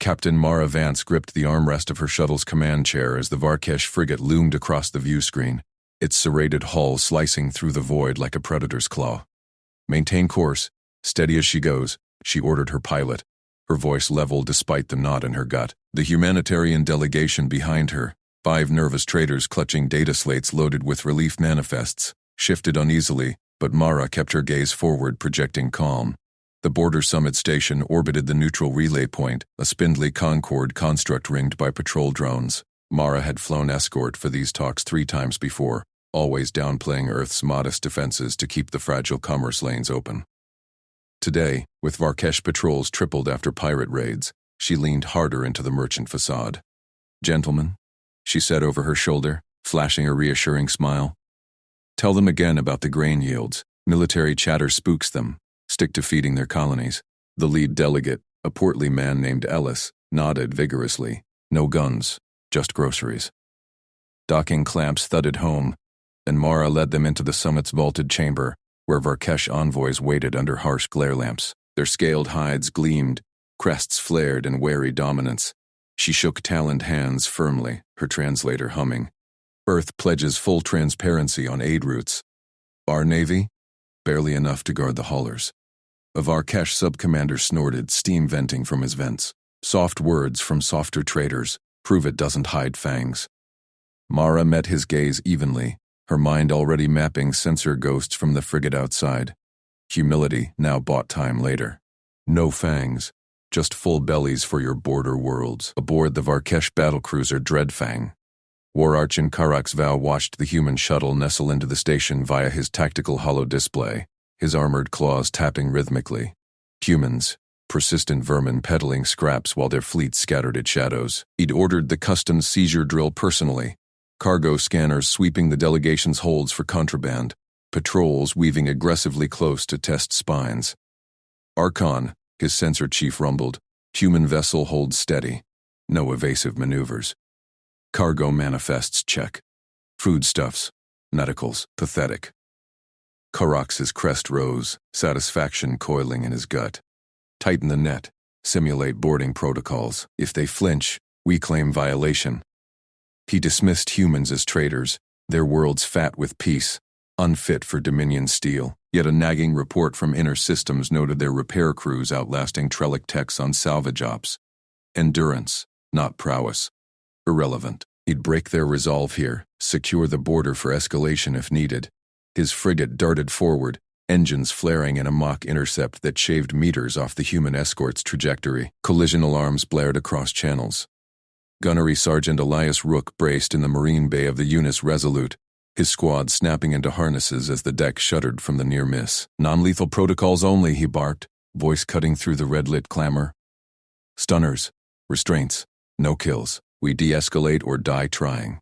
Captain Mara Vance gripped the armrest of her shuttle's command chair as the Varkesh frigate loomed across the view screen, its serrated hull slicing through the void like a predator's claw. "Maintain course, steady as she goes," she ordered her pilot, her voice level despite the knot in her gut. The humanitarian delegation behind her, 5 nervous traders clutching data slates loaded with relief manifests, shifted uneasily, but Mara kept her gaze forward, projecting calm. The border summit station orbited the neutral relay point, a spindly Concorde construct ringed by patrol drones. Mara had flown escort for these talks 3 times before, always downplaying Earth's modest defenses to keep the fragile commerce lanes open. Today, with Varkesh patrols tripled after pirate raids, she leaned harder into the merchant facade. "Gentlemen," she said over her shoulder, flashing a reassuring smile. "Tell them again about the grain yields. Military chatter spooks them. Stick to feeding their colonies." The lead delegate, a portly man named Ellis, nodded vigorously. "No guns, just groceries." Docking clamps thudded home, and Mara led them into the summit's vaulted chamber, where Varkesh envoys waited under harsh glare lamps. Their scaled hides gleamed, crests flared in wary dominance. She shook taloned hands firmly, her translator humming. "Earth pledges full transparency on aid routes. Our Navy? Barely enough to guard the haulers." A Varkesh subcommander snorted, steam venting from his vents. Soft words from softer traders, prove it doesn't hide fangs. Mara met his gaze evenly, her mind already mapping sensor ghosts from the frigate outside. Humility now bought time later. No fangs, just full bellies for your border worlds. Aboard the Varkesh battlecruiser Dreadfang, War Archon Karak's Vow watched the human shuttle nestle into the station via his tactical holo display, his armored claws tapping rhythmically. Humans, persistent vermin peddling scraps while their fleet scattered its shadows. He'd ordered the custom seizure drill personally, cargo scanners sweeping the delegation's holds for contraband, patrols weaving aggressively close to test spines. "Archon," his sensor chief rumbled, "human vessel holds steady. No evasive maneuvers. Cargo manifests check. Foodstuffs, medicals, pathetic." Karax's crest rose, satisfaction coiling in his gut. "Tighten the net, simulate boarding protocols. If they flinch, we claim violation." He dismissed humans as traitors, their worlds fat with peace, unfit for Dominion steel. Yet a nagging report from Inner Systems noted their repair crews outlasting Trellic techs on salvage ops. Endurance, not prowess. Irrelevant. He'd break their resolve here, secure the border for escalation if needed. His frigate darted forward, engines flaring in a mock intercept that shaved meters off the human escort's trajectory. Collision alarms blared across channels. Gunnery Sergeant Elias Rook braced in the marine bay of the Eunice Resolute, his squad snapping into harnesses as the deck shuddered from the near miss. "Non-lethal protocols only," he barked, voice cutting through the red-lit clamor. "Stunners, restraints, no kills. We de-escalate or die trying."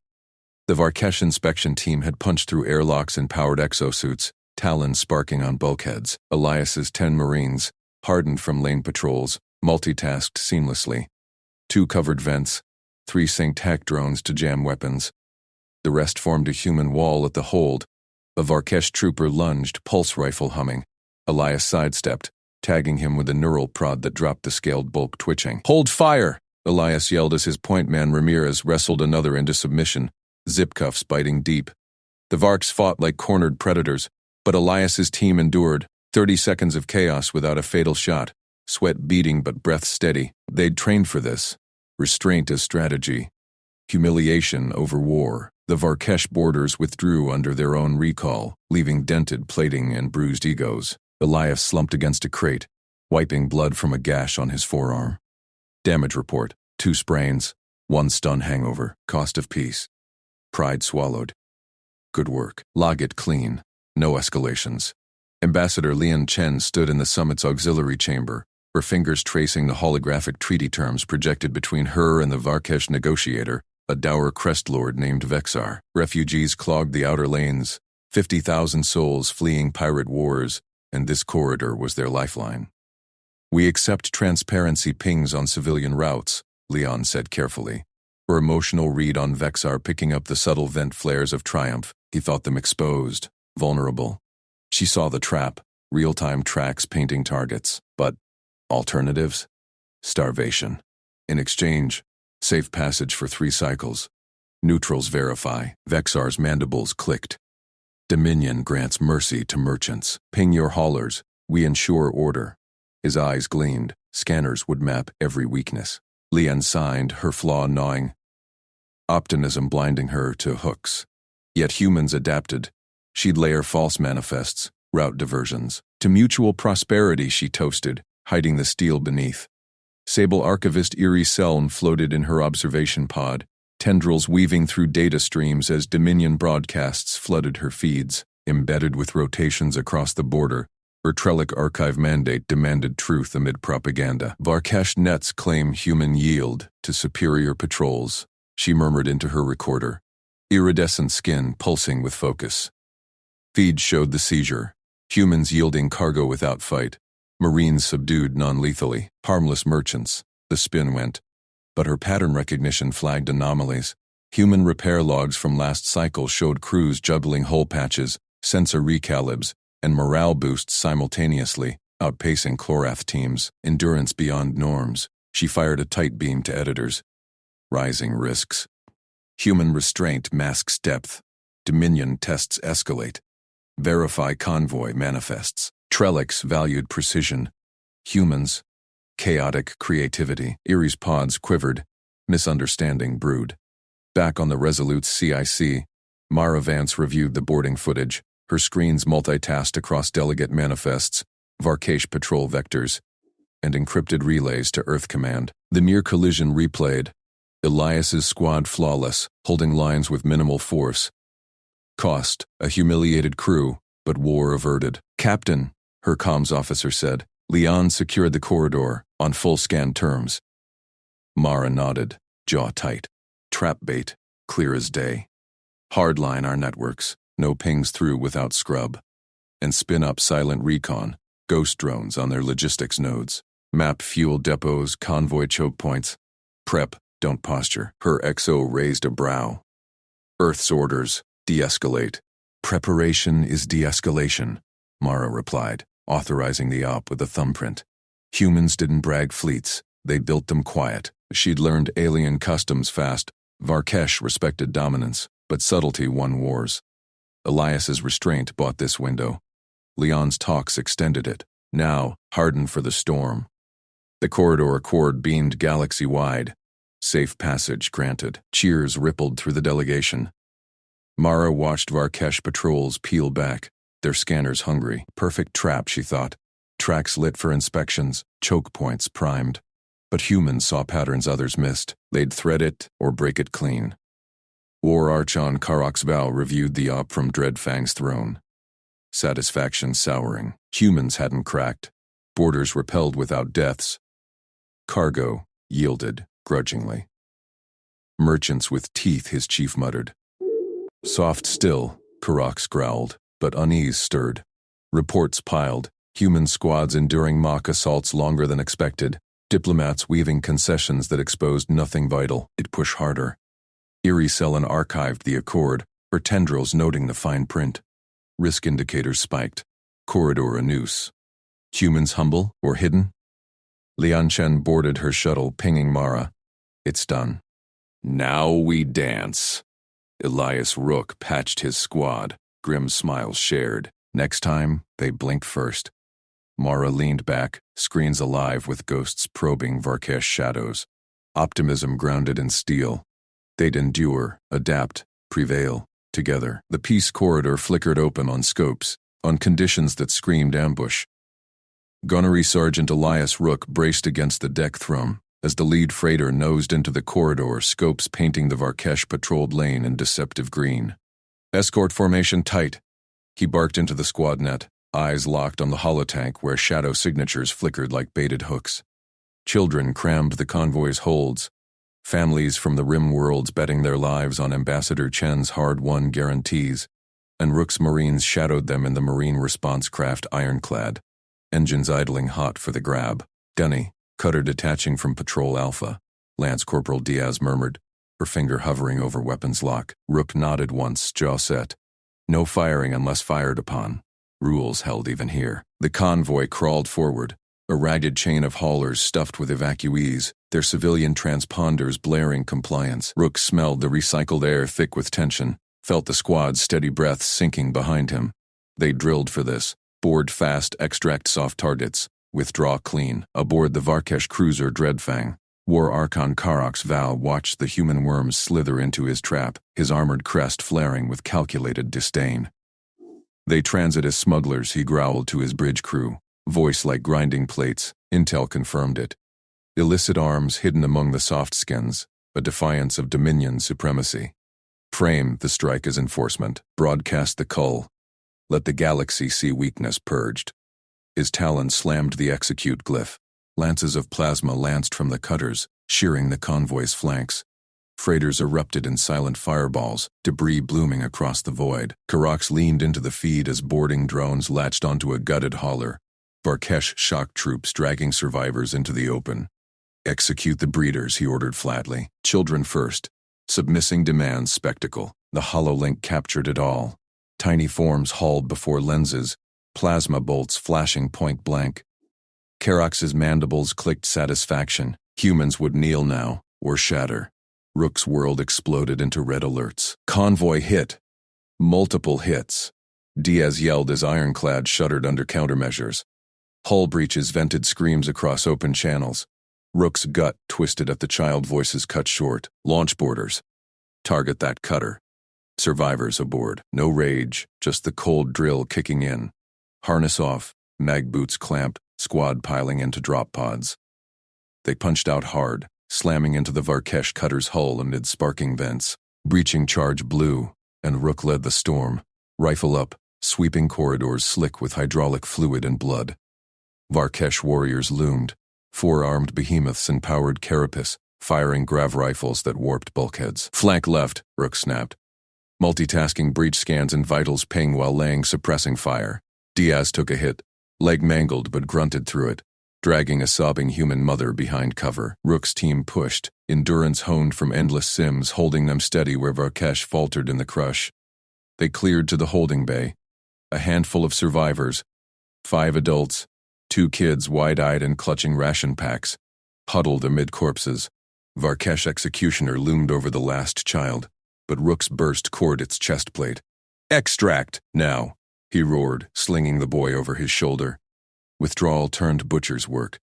The Varkesh inspection team had punched through airlocks and powered exosuits, talons sparking on bulkheads. Elias's 10 Marines, hardened from lane patrols, multitasked seamlessly. 2 covered vents, 3 synced hack drones to jam weapons. The rest formed a human wall at the hold. A Varkesh trooper lunged, pulse rifle humming. Elias sidestepped, tagging him with a neural prod that dropped the scaled bulk twitching. "Hold fire!" Elias yelled as his point man Ramirez wrestled another into submission, zip cuffs biting deep. The Varks fought like cornered predators, but Elias's team endured. 30 seconds of chaos without a fatal shot, sweat beating but breath steady. They'd trained for this. Restraint as strategy. Humiliation over war. The Varkesh boarders withdrew under their own recall, leaving dented plating and bruised egos. Elias slumped against a crate, wiping blood from a gash on his forearm. Damage report: 2 sprains, 1 stun hangover, cost of peace. Pride swallowed. Good work. Log it clean. No escalations. Ambassador Lian Chen stood in the summit's auxiliary chamber, her fingers tracing the holographic treaty terms projected between her and the Varkesh negotiator, a dour crest lord named Vexar. Refugees clogged the outer lanes, 50,000 souls fleeing pirate wars, and this corridor was their lifeline. "We accept transparency pings on civilian routes," Leon said carefully. Her emotional read on Vexar picking up the subtle vent flares of triumph. He thought them exposed, vulnerable. She saw the trap, real-time tracks painting targets. But alternatives? Starvation. In exchange, safe passage for 3 cycles. Neutrals verify. Vexar's mandibles clicked. Dominion grants mercy to merchants. Ping your haulers. We ensure order. His eyes gleamed. Scanners would map every weakness. Lian signed, her flaw gnawing. Optimism blinding her to hooks. Yet humans adapted. She'd layer false manifests, route diversions. To mutual prosperity she toasted, hiding the steel beneath. Sable archivist Eerie Selm floated in her observation pod, tendrils weaving through data streams as Dominion broadcasts flooded her feeds. Embedded with rotations across the border, her Trellic archive mandate demanded truth amid propaganda. Varkesh nets claim human yield to superior patrols, she murmured into her recorder, iridescent skin pulsing with focus. Feeds showed the seizure, humans yielding cargo without fight, Marines subdued non-lethally, harmless merchants. The spin went. But her pattern recognition flagged anomalies. Human repair logs from last cycle showed crews juggling hole patches, sensor recalibs, and morale boosts simultaneously, outpacing Chlorath teams. Endurance beyond norms. She fired a tight beam to editors. Rising risks. Human restraint masks depth. Dominion tests escalate. Verify convoy manifests. Trellics valued precision. Humans, chaotic creativity. Erie's pods quivered. Misunderstanding brewed. Back on the Resolute's CIC, Mara Vance reviewed the boarding footage. Her screens multitasked across delegate manifests, Varkesh patrol vectors, and encrypted relays to Earth Command. The near collision replayed. Elias's squad flawless, holding lines with minimal force. Cost, a humiliated crew, but war averted. Captain, her comms officer said, Leon secured the corridor, on full scan terms. Mara nodded, jaw tight. Trap bait, clear as day. Hardline our networks, no pings through without scrub. And spin up silent recon, ghost drones on their logistics nodes. Map fuel depots, convoy choke points. Prep, don't posture. Her XO raised a brow. Earth's orders, de-escalate. Preparation is de-escalation, Mara replied, authorizing the op with a thumbprint. Humans didn't brag fleets, they built them quiet. She'd learned alien customs fast. Varkesh respected dominance, but subtlety won wars. Elias's restraint bought this window. Leon's talks extended it, now hardened for the storm. The corridor accord beamed galaxy-wide. Safe passage granted. Cheers rippled through the delegation. Mara watched Varkesh patrols peel back, their scanners hungry. Perfect trap, she thought. Tracks lit for inspections, choke points primed. But humans saw patterns others missed. They'd thread it or break it clean. War Arch on Karok's Vow reviewed the op from Dreadfang's throne. Satisfaction souring. Humans hadn't cracked. Borders repelled without deaths. Cargo yielded grudgingly. Merchants with teeth, his chief muttered. Soft still, Karok's growled, but unease stirred. Reports piled, human squads enduring mock assaults longer than expected, diplomats weaving concessions that exposed nothing vital. It pushed harder. Eerie Selen archived the accord, her tendrils noting the fine print. Risk indicators spiked. Corridor a noose. Humans humble or hidden? Lianchen boarded her shuttle, pinging Mara. It's done. Now we dance. Elias Rook patched his squad, grim smiles shared. Next time, they blink first. Mara leaned back, screens alive with ghosts probing Varkesh shadows. Optimism grounded in steel. They'd endure, adapt, prevail, together. The peace corridor flickered open on scopes, on conditions that screamed ambush. Gunnery Sergeant Elias Rook braced against the deck throne as the lead freighter nosed into the corridor, scopes painting the Varkesh patrolled lane in deceptive green. Escort formation tight. He barked into the squad net, eyes locked on the holotank where shadow signatures flickered like baited hooks. Children crammed the convoy's holds, families from the rim worlds betting their lives on Ambassador Chen's hard-won guarantees, and Rook's Marines shadowed them in the Marine response craft Ironclad, engines idling hot for the grab. Gunny, cutter detaching from Patrol Alpha, Lance Corporal Diaz murmured, her finger hovering over weapons lock. Rook nodded once, jaw set. No firing unless fired upon. Rules held even here. The convoy crawled forward, A ragged chain of haulers stuffed with evacuees, their civilian transponders blaring compliance. Rook smelled the recycled air thick with tension, felt the squad's steady breaths sinking behind him. They drilled for this. Board fast, extract soft targets. Withdraw clean. Aboard the Varkesh cruiser Dreadfang, War Archon Karox Val watched the human worms slither into his trap, his armored crest flaring with calculated disdain. They transit as smugglers, he growled to his bridge crew. Voice like grinding plates, intel confirmed it. Illicit arms hidden among the soft skins, a defiance of Dominion supremacy. Frame the strike as enforcement, broadcast the cull. Let the galaxy see weakness purged. His talons slammed the execute glyph. Lances of plasma lanced from the cutters, shearing the convoy's flanks. Freighters erupted in silent fireballs, debris blooming across the void. Karox leaned into the feed as boarding drones latched onto a gutted hauler. Varkesh shock troops dragging survivors into the open. Execute the breeders, he ordered flatly. Children first. Submissing demands spectacle. The hololink captured it all. Tiny forms hauled before lenses, plasma bolts flashing point blank. Karox's mandibles clicked satisfaction. Humans would kneel now, or shatter. Rook's world exploded into red alerts. Convoy hit. Multiple hits. Diaz yelled as Ironclad shuddered under countermeasures. Hull breaches vented screams across open channels. Rook's gut twisted at the child voices cut short. Launch boarders. Target that cutter. Survivors aboard. No rage, just the cold drill kicking in. Harness off, mag boots clamped, squad piling into drop pods. They punched out hard, slamming into the Varkesh cutter's hull amid sparking vents. Breaching charge blew, and Rook led the storm. Rifle up, sweeping corridors slick with hydraulic fluid and blood. Varkesh warriors loomed, four-armed behemoths and powered carapace, firing grav rifles that warped bulkheads. Flank left, Rook snapped. Multitasking breach scans and vitals ping while laying suppressing fire. Diaz took a hit, leg mangled but grunted through it, dragging a sobbing human mother behind cover. Rook's team pushed, endurance honed from endless sims holding them steady where Varkesh faltered in the crush. They cleared to the holding bay. A handful of survivors, 5 adults, 2 kids wide-eyed and clutching ration packs, huddled amid corpses. Varkesh executioner loomed over the last child, but Rook's burst cored its chest plate. Extract, now, he roared, slinging the boy over his shoulder. Withdrawal turned butcher's work.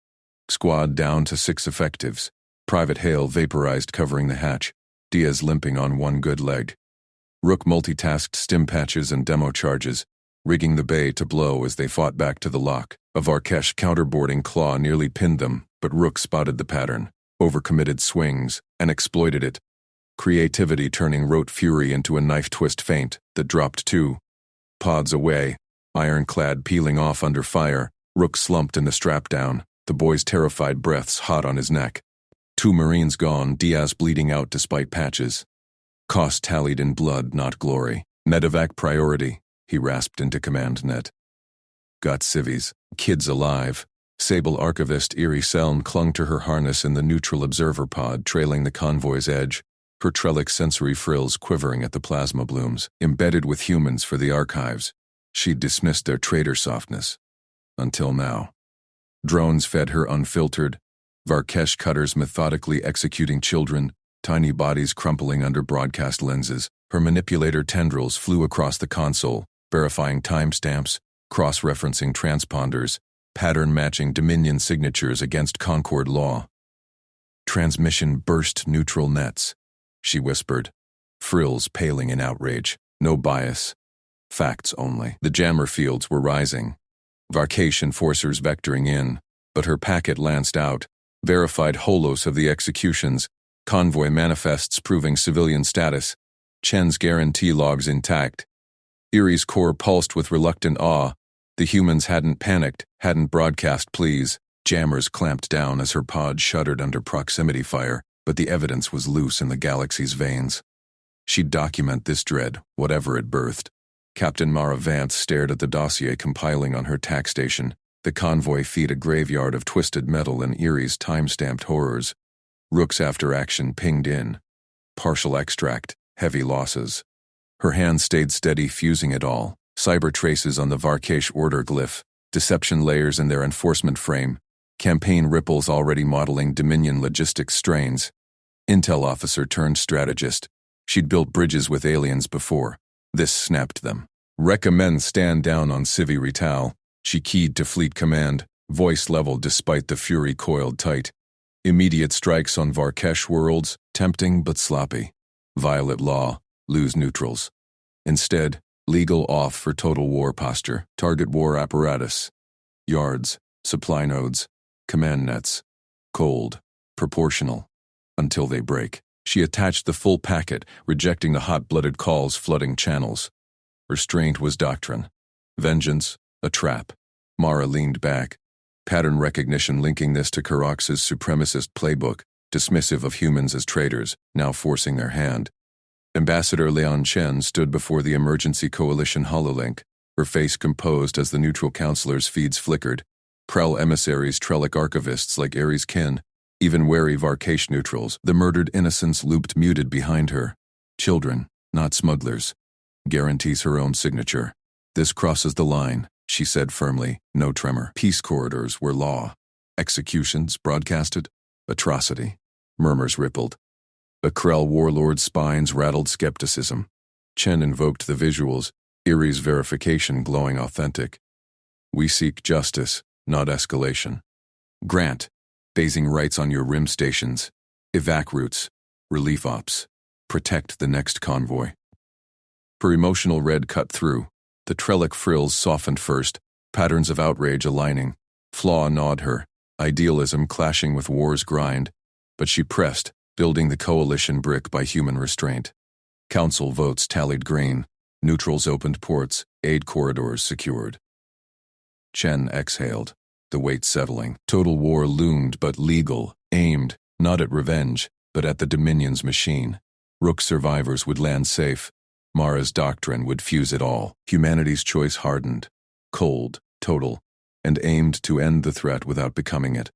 Squad down to 6 effectives. Private Hale vaporized covering the hatch, Diaz limping on one good leg. Rook multitasked stim patches and demo charges, rigging the bay to blow as they fought back to the lock. A Varkesh counterboarding claw nearly pinned them, but Rook spotted the pattern, overcommitted swings, and exploited it. Creativity turning rote fury into a knife twist feint that dropped 2 pods away, Ironclad peeling off under fire. Rook slumped in the strap down, the boy's terrified breaths hot on his neck. 2 Marines gone, Diaz bleeding out despite patches. Cost tallied in blood, not glory. Medevac priority, he rasped into command net. Got civvies, kids alive. Sable Archivist Eerie Selm clung to her harness in the neutral observer pod trailing the convoy's edge, her Trellic sensory frills quivering at the plasma blooms. Embedded with humans for the archives, she'd dismissed their traitor softness. Until now. Drones fed her unfiltered, Varkesh cutters methodically executing children, tiny bodies crumpling under broadcast lenses. Her manipulator tendrils flew across the console, verifying timestamps, cross-referencing transponders, pattern-matching Dominion signatures against Concord law. Transmission burst neutral nets, she whispered, frills paling in outrage. No bias. Facts only. The jammer fields were rising. Varkesh enforcers vectoring in, but her packet lanced out, verified holos of the executions, convoy manifests proving civilian status, Chen's guarantee logs intact. Erie's core pulsed with reluctant awe. The humans hadn't panicked, hadn't broadcast pleas. Jammers clamped down as her pod shuddered under proximity fire, but the evidence was loose in the Galaxy's veins. She'd document this dread, whatever it birthed. Captain Mara Vance stared at the dossier compiling on her tack station, the convoy feed a graveyard of twisted metal and Erie's time-stamped horrors. Rook's after-action pinged in. Partial extract, heavy losses. Her hand stayed steady, fusing it all. Cyber traces on the Varkesh order glyph, deception layers in their enforcement frame, Campaign ripples already modeling Dominion logistics strains. Intel officer turned strategist. She'd built bridges with aliens before. This snapped them. Recommend stand down on Civi Retal. She keyed to fleet command, voice leveled despite the fury coiled tight. Immediate strikes on Varkesh worlds, tempting but sloppy. Violate law, lose neutrals. Instead, legal off for total war posture, target war apparatus. Yards, supply nodes, command nets. Cold, proportional. Until they break. She attached the full packet, rejecting the hot-blooded calls flooding channels. Restraint was doctrine. Vengeance, a trap. Mara leaned back. Pattern recognition linking this to Karax's supremacist playbook, dismissive of humans as traitors, now forcing their hand. Ambassador Leon Chen stood before the Emergency Coalition hololink, her face composed as the neutral counselor's feeds flickered. Krell emissaries, Trellic archivists like Ares kin, even wary Varkesh neutrals, the murdered innocents looped muted behind her. Children, not smugglers. Guarantees her own signature. This crosses the line, she said firmly, no tremor. Peace corridors were law. Executions broadcasted. Atrocity. Murmurs rippled. The Krell warlord's spines rattled skepticism. Chen invoked the visuals, Erie's verification glowing authentic. We seek justice, not escalation. Grant. Phasing rights on your rim stations. Evac routes. Relief ops. Protect the next convoy. Her emotional red cut through. The Trellic frills softened first, patterns of outrage aligning. Flaw gnawed her, idealism clashing with war's grind. But she pressed, building the coalition brick by human restraint. Council votes tallied green. Neutrals opened ports, aid corridors secured. Chen exhaled, the weight settling. Total war loomed but legal, aimed, not at revenge, but at the Dominion's machine. Rook survivors would land safe. Mara's doctrine would fuse it all. Humanity's choice hardened, cold, total, and aimed to end the threat without becoming it.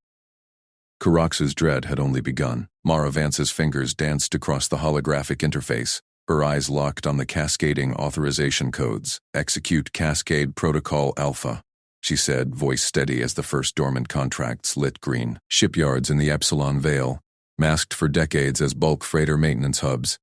Karax's dread had only begun. Mara Vance's fingers danced across the holographic interface, her eyes locked on the cascading authorization codes. Execute Cascade Protocol Alpha, she said, voice steady as the first dormant contracts lit green. Shipyards in the Epsilon Vale, masked for decades as bulk freighter maintenance hubs,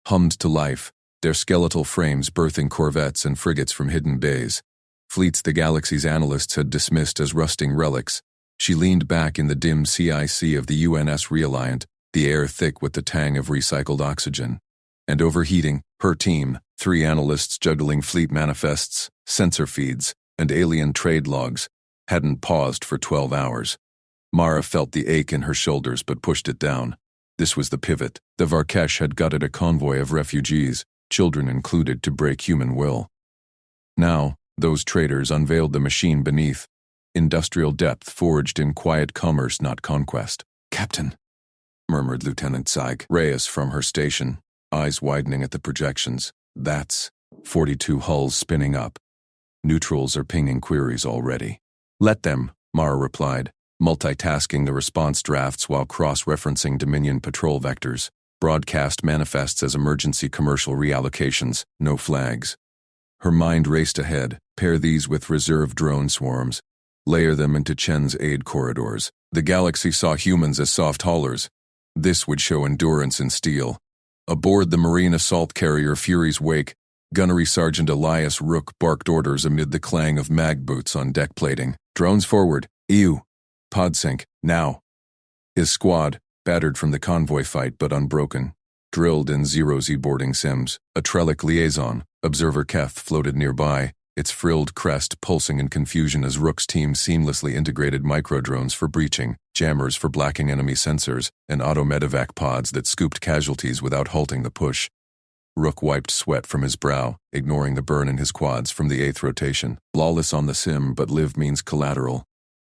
hummed to life, their skeletal frames birthing corvettes and frigates from hidden bays. Fleets the Galaxies analysts had dismissed as rusting relics. She leaned back in the dim CIC of the UNS Reliant, the air thick with the tang of recycled oxygen. And overheating, her team, 3 analysts juggling fleet manifests, sensor feeds, and alien trade logs, hadn't paused for 12 hours. Mara felt the ache in her shoulders but pushed it down. This was the pivot. The Varkesh had gutted a convoy of refugees, children included, to break human will. Now, those traitors unveiled the machine beneath. Industrial depth forged in quiet commerce, not conquest. Captain, murmured Lieutenant Saig Reyes from her station, eyes widening at the projections. That's 42 hulls spinning up. Neutrals are pinging queries already. Let them, Mara replied, multitasking the response drafts while cross-referencing Dominion patrol vectors. Broadcast manifests as emergency commercial reallocations, no flags. Her mind raced ahead, pair these with reserve drone swarms. Layer them into Chen's aid corridors. The Galaxy saw humans as soft haulers. This would show endurance in steel. Aboard the Marine assault carrier Fury's wake, Gunnery Sergeant Elias Rook barked orders amid the clang of mag boots on deck plating. Drones forward. EU. Pod sync. Now. His squad, battered from the convoy fight but unbroken, drilled in zero-Z boarding sims. A Trellic liaison, Observer Keth, floated nearby, its frilled crest pulsing in confusion as Rook's team seamlessly integrated microdrones for breaching, jammers for blacking enemy sensors, and auto-medevac pods that scooped casualties without halting the push. Rook wiped sweat from his brow, ignoring the burn in his quads from the 8th rotation. Lawless on the sim, but live means collateral.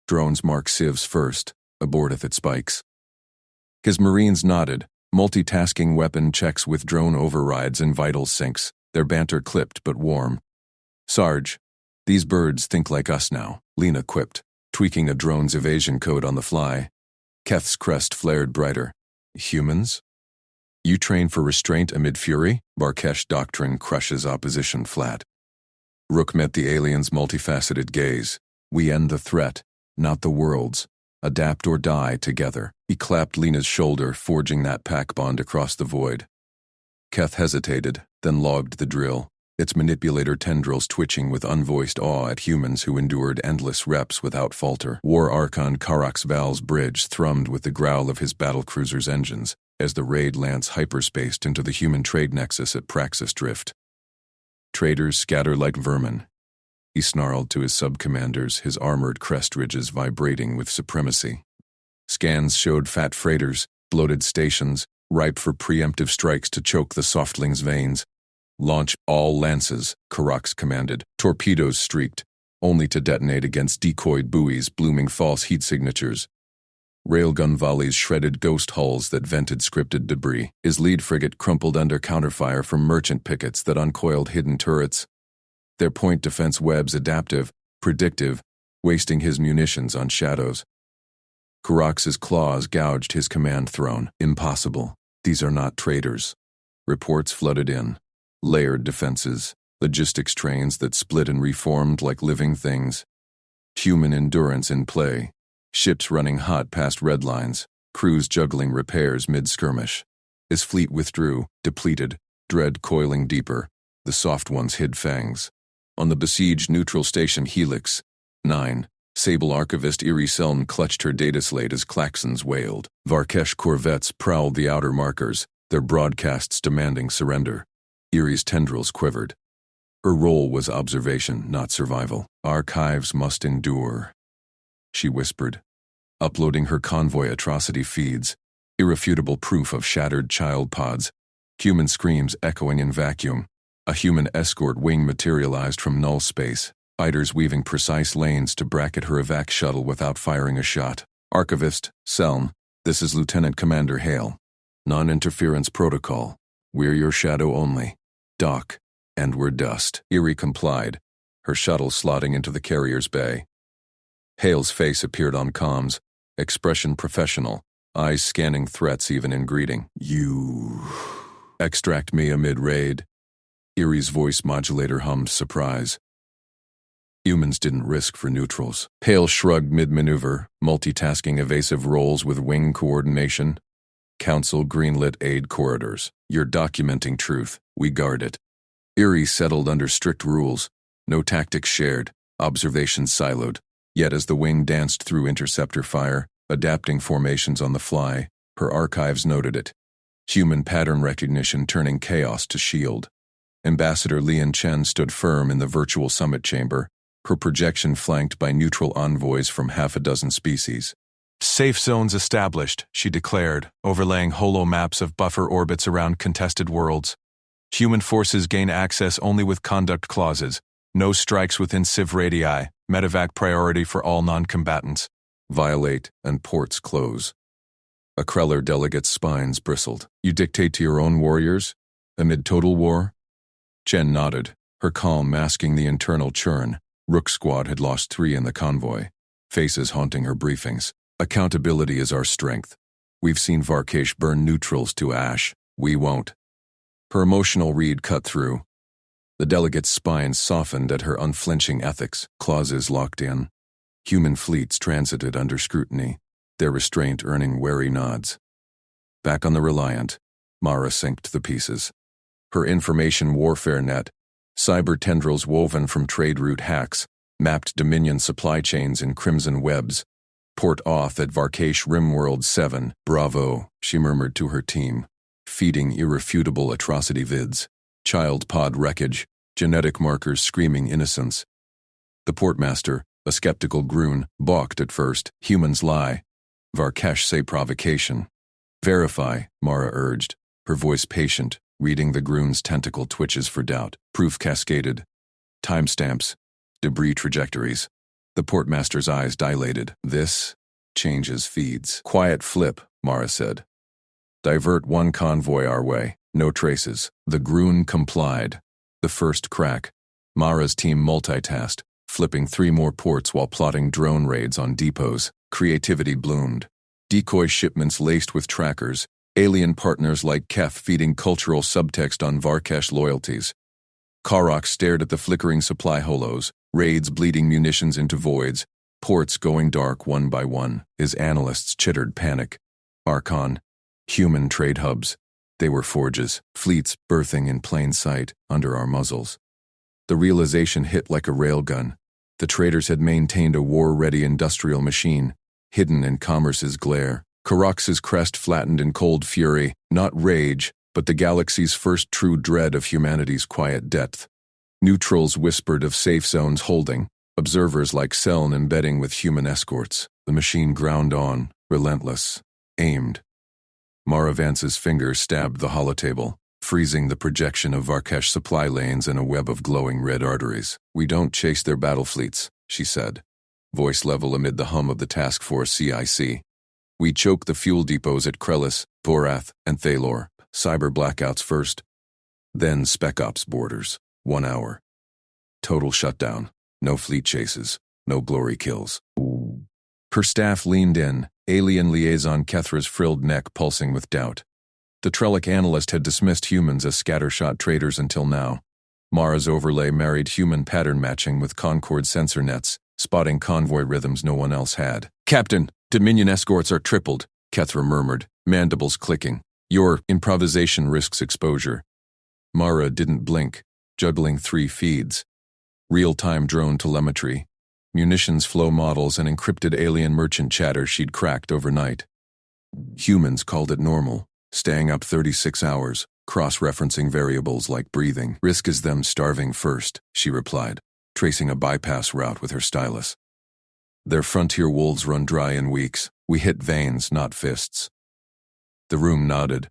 Drones mark civs first, aborteth it spikes. His Marines nodded, multitasking weapon checks with drone overrides and vital syncs, their banter clipped but warm. Sarge, these birds think like us now, Lena quipped, tweaking a drone's evasion code on the fly. Keth's crest flared brighter. Humans? You train for restraint amid fury? Varkesh doctrine crushes opposition flat. Rook met the alien's multifaceted gaze. We end the threat, not the world's. Adapt or die together. He clapped Lena's shoulder, forging that pack bond across the void. Keth hesitated, then logged the drill, its manipulator tendrils twitching with unvoiced awe at humans who endured endless reps without falter. War Archon Karak's Val's bridge thrummed with the growl of his battlecruiser's engines as the raid lance hyperspaced into the human trade nexus at Praxis Drift. Traders scatter like vermin, he snarled to his sub-commanders, his armored crest ridges vibrating with supremacy. Scans showed fat freighters, bloated stations, ripe for preemptive strikes to choke the softlings' veins. Launch all lances, Karak's commanded. Torpedoes streaked, only to detonate against decoyed buoys blooming false heat signatures. Railgun volleys shredded ghost hulls that vented scripted debris. His lead frigate crumpled under counterfire from merchant pickets that uncoiled hidden turrets. Their point defense webs adaptive, predictive, wasting his munitions on shadows. Karak's claws gouged his command throne. Impossible. These are not traitors. Reports flooded in. Layered defenses, logistics trains that split and reformed like living things. Human endurance in play. Ships running hot past red lines. Crews juggling repairs mid-skirmish. His fleet withdrew, depleted, dread coiling deeper. The soft ones hid fangs. On the besieged neutral station Helix 9, Sable archivist Eerie Selm clutched her data slate as klaxons wailed. Varkesh corvettes prowled the outer markers, their broadcasts demanding surrender. Eerie's tendrils quivered. Her role was observation, not survival. Archives must endure, she whispered, uploading her convoy atrocity feeds, irrefutable proof of shattered child pods, human screams echoing in vacuum. A human escort wing materialized from null space, fighters weaving precise lanes to bracket her evac shuttle without firing a shot. Archivist, Selm, this is Lieutenant Commander Hale. Non-interference protocol. We're your shadow only. Dock, and we're dust. Eerie complied, her shuttle slotting into the carrier's bay. Hale's face appeared on comms, expression professional, eyes scanning threats even in greeting. You extract me amid raid? Eerie's voice modulator hummed surprise. Humans didn't risk for neutrals. Hale shrugged mid-maneuver, multitasking evasive roles with wing coordination. Council greenlit aid corridors. You're documenting truth. We guard it. Eerie settled under strict rules. No tactics shared. Observations siloed. Yet as the wing danced through interceptor fire, adapting formations on the fly, her archives noted it. Human pattern recognition turning chaos to shield. Ambassador Lian Chen stood firm in the virtual summit chamber, her projection flanked by neutral envoys from half a dozen species. Safe zones established, she declared, overlaying holo maps of buffer orbits around contested worlds. Human forces gain access only with conduct clauses. No strikes within civ radii. Medevac priority for all non-combatants. Violate and ports close. A Kreller delegate's spines bristled. You dictate to your own warriors? Amid total war? Chen nodded, her calm masking the internal churn. Rook Squad had lost 3 in the convoy. Faces haunting her briefings. Accountability is our strength. We've seen Varkesh burn neutrals to ash. We won't. Her emotional read cut through. The delegate's spine softened at her unflinching ethics, clauses locked in. Human fleets transited under scrutiny, their restraint earning wary nods. Back on the Reliant, Mara synced the pieces. Her information warfare net, cyber tendrils woven from trade route hacks, mapped Dominion supply chains in crimson webs. Port off at Varkesh Rimworld 7. Bravo, she murmured to her team, feeding irrefutable atrocity vids. Child pod wreckage, genetic markers screaming innocence. The portmaster, a skeptical Groon, balked at first. Humans lie. Varkesh say provocation. Verify, Mara urged, her voice patient, reading the Groon's tentacle twitches for doubt. Proof cascaded. Timestamps. Debris trajectories. The portmaster's eyes dilated. This changes feeds. Quiet flip, Mara said. Divert one convoy our way. No traces. The Groon complied. The first crack. Mara's team multitasked, flipping 3 more ports while plotting drone raids on depots. Creativity bloomed. Decoy shipments laced with trackers. Alien partners like Kef feeding cultural subtext on Varkesh loyalties. Karak stared at the flickering supply holos, raids bleeding munitions into voids, Ports going dark one by one, his analysts chittered panic. Archon. Human trade hubs. They were forges, fleets birthing in plain sight, under our muzzles. The realization hit like a railgun. The traders had maintained a war-ready industrial machine, hidden in commerce's glare. Karax's crest flattened in cold fury, not rage, but the galaxy's first true dread of humanity's quiet depth. Neutrals whispered of safe zones holding, observers like Seln embedding with human escorts. The machine ground on, relentless, aimed. Mara Vance's fingers stabbed the holotable, freezing the projection of Varkesh supply lanes in a web of glowing red arteries. "We don't chase their battle fleets," she said, voice level amid the hum of the task force CIC. "We choke the fuel depots at Krellis, Vorath, and Thalor. Cyber blackouts first, then Spec Ops borders. 1 hour. Total shutdown. No fleet chases. No glory kills." Her staff leaned in, alien liaison Kethra's frilled neck pulsing with doubt. The Trellic analyst had dismissed humans as scattershot traders until now. Mara's overlay married human pattern matching with Concord sensor nets, spotting convoy rhythms no one else had. "Captain, Dominion escorts are tripled," Kethra murmured, mandibles clicking. "Your improvisation risks exposure." Mara didn't blink, juggling 3 feeds. Real-time drone telemetry, munitions flow models, and encrypted alien merchant chatter she'd cracked overnight. Humans called it normal, staying up 36 hours, cross-referencing variables like breathing. "Risk is them starving first," she replied, tracing a bypass route with her stylus. "Their frontier wolves run dry in weeks. We hit veins, not fists." The room nodded.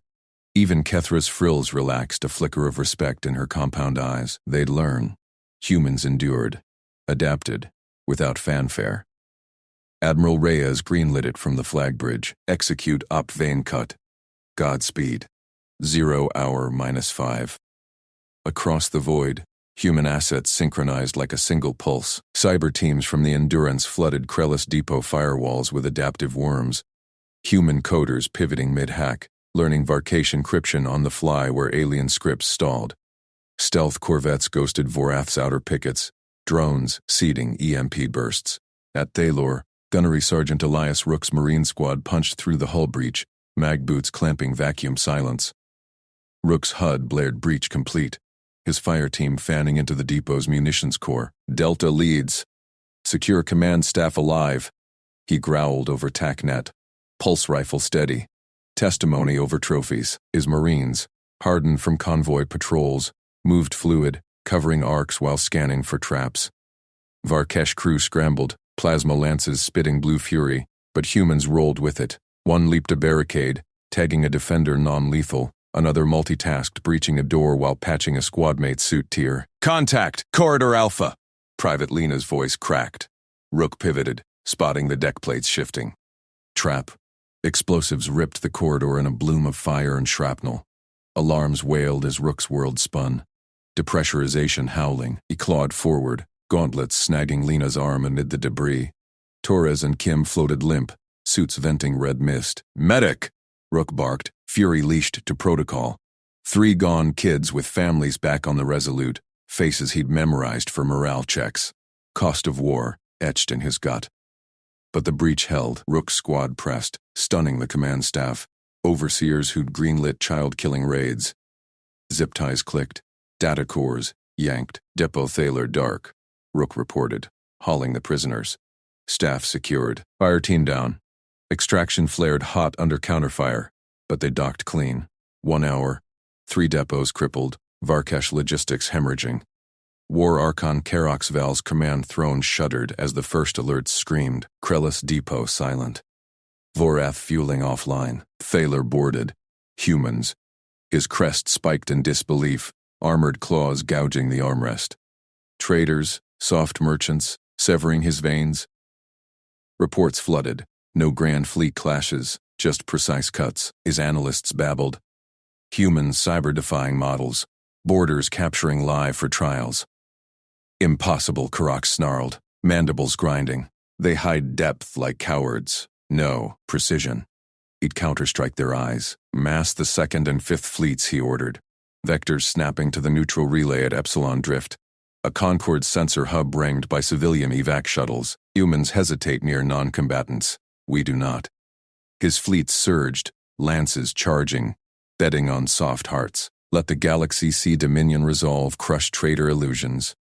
Even Kethra's frills relaxed, a flicker of respect in her compound eyes. They'd learn. Humans endured, adapted, without fanfare. Admiral Reyes greenlit it from the flag bridge. "Execute op vein cut. Godspeed. 0 hour -5. Across the void, human assets synchronized like a single pulse. Cyber teams from the Endurance flooded Krellis depot firewalls with adaptive worms. Human coders pivoting mid-hack, learning Varkesh encryption on the fly where alien scripts stalled. Stealth corvettes ghosted Vorath's outer pickets, drones seeding EMP bursts. At Thalor, Gunnery Sergeant Elias Rook's Marine squad punched through the hull breach, mag boots clamping vacuum silence. Rook's HUD blared breach complete, his fire team fanning into the depot's munitions core. "Delta leads. Secure command staff alive," he growled over TACnet. Pulse rifle steady. Testimony over trophies. His Marines, hardened from convoy patrols, moved fluid, covering arcs while scanning for traps. Varkesh crew scrambled, plasma lances spitting blue fury, but humans rolled with it. One leaped a barricade, tagging a defender non-lethal, another multitasked breaching a door while patching a squadmate's suit tier. "Contact! Corridor Alpha!" Private Lena's voice cracked. Rook pivoted, spotting the deck plates shifting. Trap. Explosives ripped the corridor in a bloom of fire and shrapnel. Alarms wailed as Rook's world spun. Depressurization howling, he clawed forward, gauntlets snagging Lena's arm amid the debris. Torres and Kim floated limp, suits venting red mist. "Medic!" Rook barked, fury leashed to protocol. 3 gone kids with families back on the Resolute, faces he'd memorized for morale checks. Cost of war, etched in his gut. But the breach held. Rook's squad pressed, stunning the command staff, overseers who'd greenlit child-killing raids. Zip ties clicked. Data cores, yanked. Depot Thalor dark, Rook reported, hauling the prisoners. Staff secured. Fire team down. Extraction flared hot under counterfire, but they docked clean. 1 hour. 3 depots crippled. Varkesh logistics hemorrhaging. War Archon Karox Val's command throne shuddered as the first alerts screamed. Krellis depot silent. Vorath fueling offline. Thalor boarded. Humans. His crest spiked in disbelief, armored claws gouging the armrest. Traders, soft merchants, severing his veins. Reports flooded. No grand fleet clashes, just precise cuts, his analysts babbled. Humans cyber-defying models, borders capturing live for trials. "Impossible," Karak snarled, mandibles grinding. "They hide depth like cowards. No, precision." He'd counterstrike their eyes. "Mass the 2nd and 5th fleets," he ordered. Vectors snapping to the neutral relay at Epsilon Drift. A Concord sensor hub ringed by civilian evac shuttles. Humans hesitate near non-combatants. We do not. His fleet surged, lances charging, betting on soft hearts. Let the galaxy see Dominion resolve, crush traitor illusions.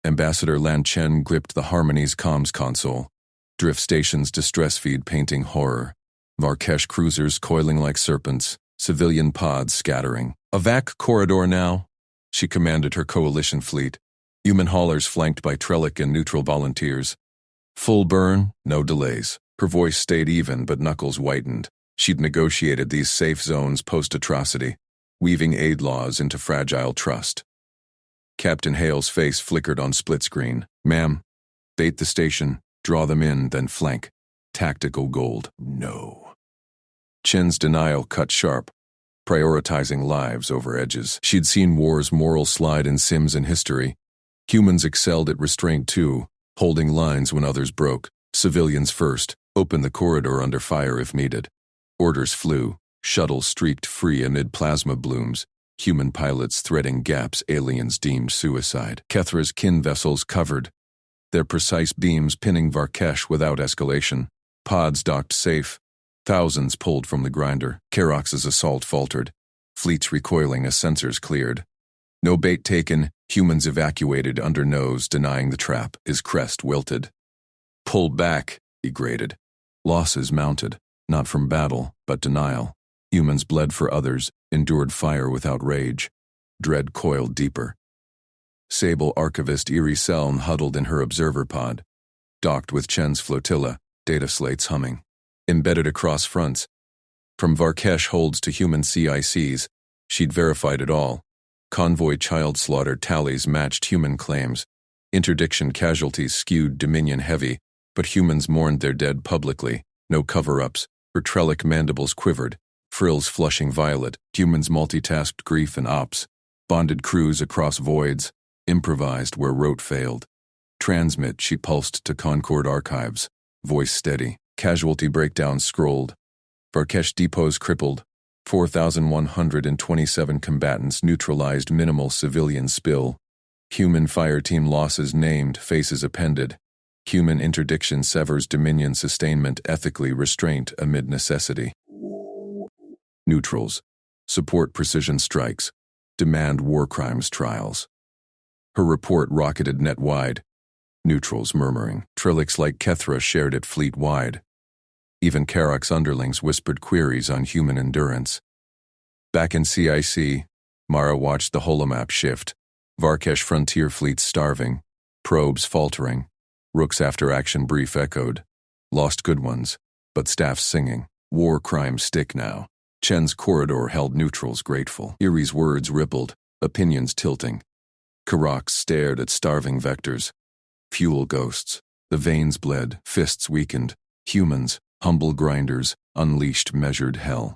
Ambassador Lan Chen gripped the Harmony's comms console. Drift stations distress feed painting horror. Varkesh cruisers coiling like serpents, civilian pods scattering. "Evac corridor now," she commanded her coalition fleet. Human haulers flanked by Trellic and neutral volunteers. Full burn, no delays. Her voice stayed even, but knuckles whitened. She'd negotiated these safe zones post-atrocity, weaving aid laws into fragile trust. Captain Hale's face flickered on split screen. "Ma'am, bait the station, draw them in, then flank. Tactical gold." "No." Chen's denial cut sharp, prioritizing lives over edges. She'd seen war's moral slide in Sims and history. Humans excelled at restraint too, holding lines when others broke. Civilians first, open the corridor under fire if needed. Orders flew, shuttles streaked free amid plasma blooms, human pilots threading gaps aliens deemed suicide. Kethra's kin vessels covered, their precise beams pinning Varkesh without escalation. Pods docked safe, thousands pulled from the grinder. Kerox's assault faltered, fleets recoiling as sensors cleared. No bait taken, humans evacuated under nose, denying the trap. His crest wilted. "Pull back," he grated. Losses mounted, not from battle, but denial. Humans bled for others, endured fire without rage. Dread coiled deeper. Sable archivist Eerie Selm huddled in her observer pod, docked with Chen's flotilla, data slates humming. Embedded across fronts. From Varkesh holds to human CICs, she'd verified it all. Convoy child slaughter tallies matched human claims. Interdiction casualties skewed Dominion heavy, but humans mourned their dead publicly. No cover-ups. Her Trellic mandibles quivered, frills flushing violet. Humans multitasked grief and ops. Bonded crews across voids. Improvised where rote failed. Transmit, she pulsed to Concord archives. Voice steady. Casualty breakdown scrolled. Varkesh depots crippled. 4,127 combatants neutralized, minimal civilian spill. Human fireteam losses named, faces appended. Human interdiction severs Dominion sustainment, ethically restraint amid necessity. Neutrals. Support precision strikes. Demand war crimes trials. Her report rocketed net-wide. Neutrals murmuring. Trellics like Kethra shared it fleet-wide. Even Kerox underlings whispered queries on human endurance. Back in CIC, Mara watched the holomap shift. Varkesh frontier fleets starving. Probes faltering. Rook's after-action brief echoed. Lost good ones, but staffs singing. War crimes stick now. Chen's corridor held neutrals grateful. Erie's words rippled, opinions tilting. Kerox stared at starving vectors. Fuel ghosts. The veins bled, fists weakened. Humans, humble grinders, unleashed measured hell.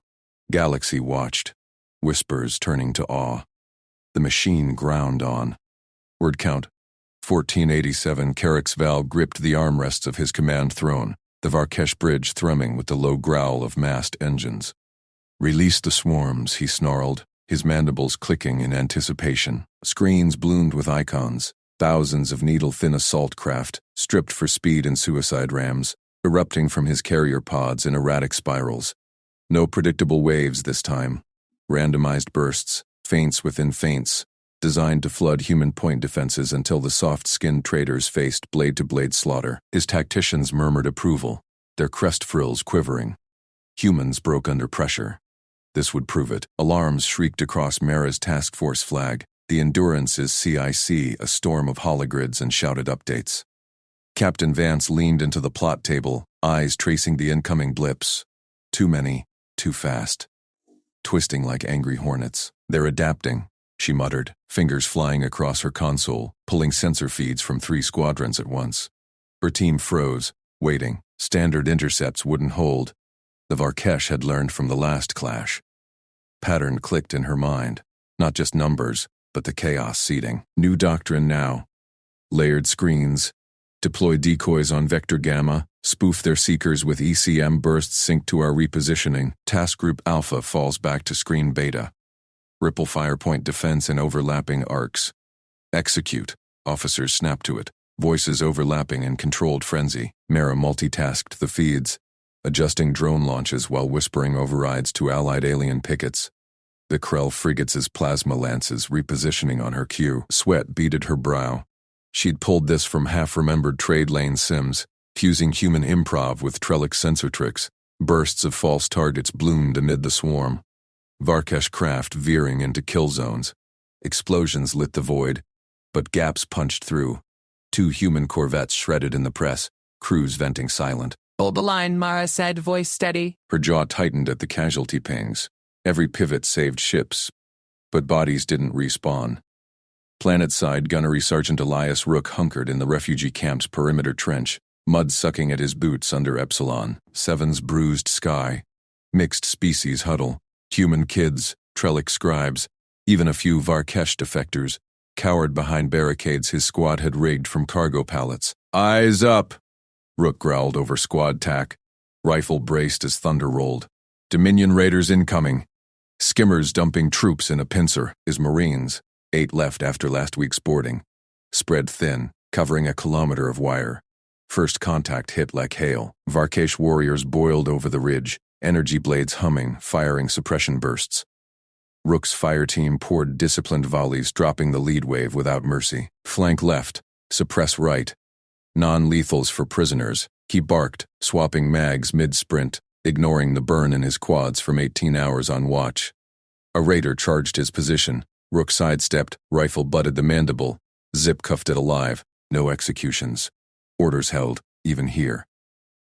Galaxy watched, whispers turning to awe. The machine ground on. Word count. 1487. Kerox Val gripped the armrests of his command throne, the Varkesh bridge thrumming with the low growl of massed engines. "Release the swarms," he snarled, his mandibles clicking in anticipation. Screens bloomed with icons, thousands of needle-thin assault craft, stripped for speed and suicide rams, erupting from his carrier pods in erratic spirals. No predictable waves this time. Randomized bursts, feints within feints, designed to flood human point defenses until the soft-skinned traitors faced blade-to-blade slaughter. His tacticians murmured approval, their crest frills quivering. Humans broke under pressure. This would prove it. Alarms shrieked across Mara's task force flag. The Endurance is CIC, a storm of hologrids and shouted updates. Captain Vance leaned into the plot table, eyes tracing the incoming blips. Too many, too fast. Twisting like angry hornets. "They're adapting," she muttered, fingers flying across her console, pulling sensor feeds from 3 squadrons at once. Her team froze, waiting. Standard intercepts wouldn't hold. The Varkesh had learned from the last clash. Pattern clicked in her mind. Not just numbers, but the chaos seeding. New doctrine now. Layered screens. Deploy decoys on Vector Gamma. Spoof their seekers with ECM bursts synced to our repositioning. Task Group Alpha falls back to screen beta. Ripple firepoint defense in overlapping arcs. Execute. Officers snap to it. voices overlapping in controlled frenzy. Mara multitasked the feeds, adjusting drone launches while whispering overrides to allied alien pickets. The Krell frigates' plasma lances repositioning on her queue. Sweat beaded her brow. She'd pulled this from half-remembered trade lane sims, fusing human improv with Trellick sensor tricks. Bursts of false targets bloomed amid the swarm. Varkesh craft veering into kill zones. Explosions lit the void, but gaps punched through. 2 human corvettes shredded in the press, crews venting silent. "Hold the line," Mara said, voice steady. Her jaw tightened at the casualty pings. Every pivot saved ships, but bodies didn't respawn. Planet-side gunnery Sergeant Elias Rook hunkered in the refugee camp's perimeter trench, mud sucking at his boots under Epsilon 7's bruised sky. Mixed species huddle, human kids, Trellick scribes, even a few Varkesh defectors, cowered behind barricades his squad had rigged from cargo pallets. "Eyes up!" Rook growled over squad tack. Rifle braced as thunder rolled. "Dominion raiders incoming. Skimmers dumping troops in a pincer." His Marines, 8 left after last week's boarding, spread thin, covering a kilometer of wire. First contact hit like hail. Varkesh warriors boiled over the ridge, energy blades humming, firing suppression bursts. Rook's fire team poured disciplined volleys, dropping the lead wave without mercy. "Flank left, suppress right. Non-lethals for prisoners," he barked, swapping mags mid-sprint, ignoring the burn in his quads from 18 hours on watch. A raider charged his position. Rook sidestepped, rifle butted the mandible, zip-cuffed it alive. No executions. Orders held, even here.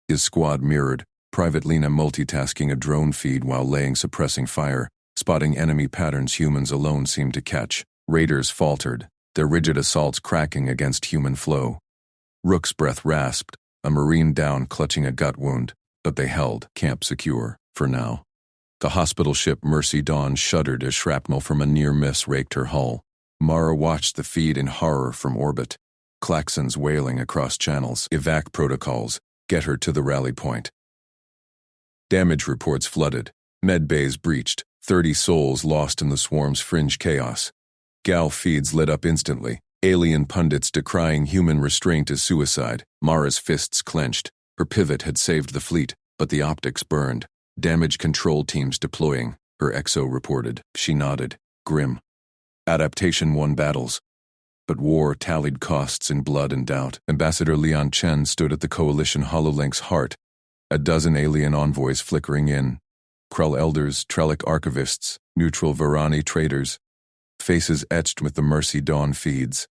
His squad mirrored, Private Lena multitasking a drone feed while laying suppressing fire, spotting enemy patterns humans alone seemed to catch. Raiders faltered, their rigid assaults cracking against human flow. Rook's breath rasped, a Marine down clutching a gut wound, but they held, camp secure, for now. The hospital ship Mercy Dawn shuddered as shrapnel from a near miss raked her hull. Mara watched the feed in horror from orbit. Klaxons wailing across channels. Evac protocols. Get her to the rally point. Damage reports flooded. Med bays breached. 30 souls lost in the swarm's fringe chaos. Gal feeds lit up instantly. Alien pundits decrying human restraint as suicide. Mara's fists clenched. Her pivot had saved the fleet, but the optics burned. Damage control teams deploying, her XO reported. She nodded, grim. Adaptation won battles, but war tallied costs in blood and doubt. Ambassador Leon Chen stood at the coalition HoloLink's heart, a dozen alien envoys flickering in. Krull elders, Trellick archivists, neutral Varani traders, faces etched with the Mercy Dawn feeds.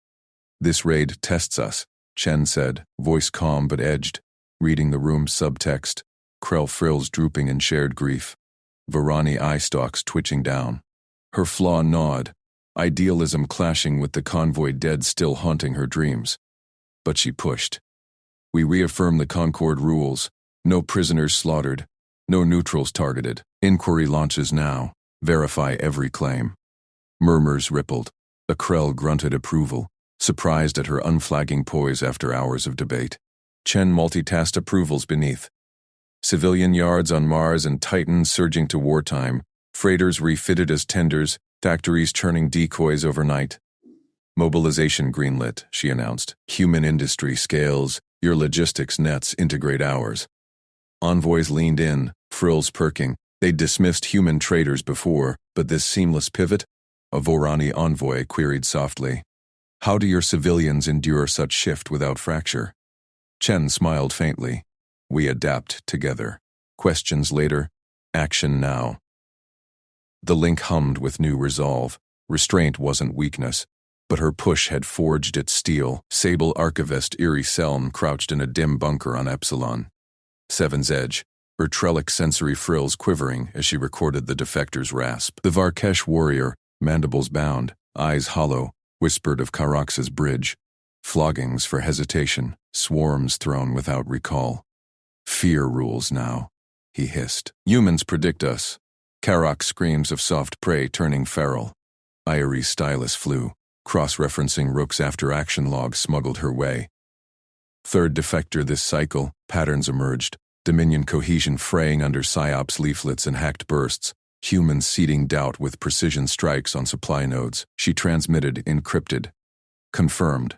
"This raid tests us," Chen said, voice calm but edged, reading the room's subtext. Krell frills drooping in shared grief. Varani eye stalks twitching down. Her flaw gnawed, idealism clashing with the convoy dead still haunting her dreams. But she pushed. "We reaffirm the Concord rules. No prisoners slaughtered. No neutrals targeted. Inquiry launches now. Verify every claim." Murmurs rippled. A Krell grunted approval, surprised at her unflagging poise after hours of debate. Chen multitasked approvals beneath. Civilian yards on Mars and Titan surging to wartime, freighters refitted as tenders, factories churning decoys overnight. "Mobilization greenlit," she announced. "Human industry scales, your logistics nets integrate ours." Envoys leaned in, frills perking. They'd dismissed human traders before, but this seamless pivot? A Vorani envoy queried softly. "How do your civilians endure such shift without fracture?" Chen smiled faintly. "We adapt together. Questions later, action now." The link hummed with new resolve. Restraint wasn't weakness, but her push had forged its steel. Sable archivist Erie Selm crouched in a dim bunker on Epsilon 7's edge, her Trellick sensory frills quivering as she recorded the defector's rasp. The Varkesh warrior, mandibles bound, eyes hollow, whispered of Karax's bridge. Floggings for hesitation, swarms thrown without recall. "Fear rules now," he hissed. "Humans predict us." Karax screams of soft prey turning feral. Irie stylus flew, cross-referencing Rook's after-action log smuggled her way. Third defector this cycle, patterns emerged. Dominion cohesion fraying under PSYOPs leaflets and hacked bursts. Humans seeding doubt with precision strikes on supply nodes. She transmitted encrypted. Confirmed.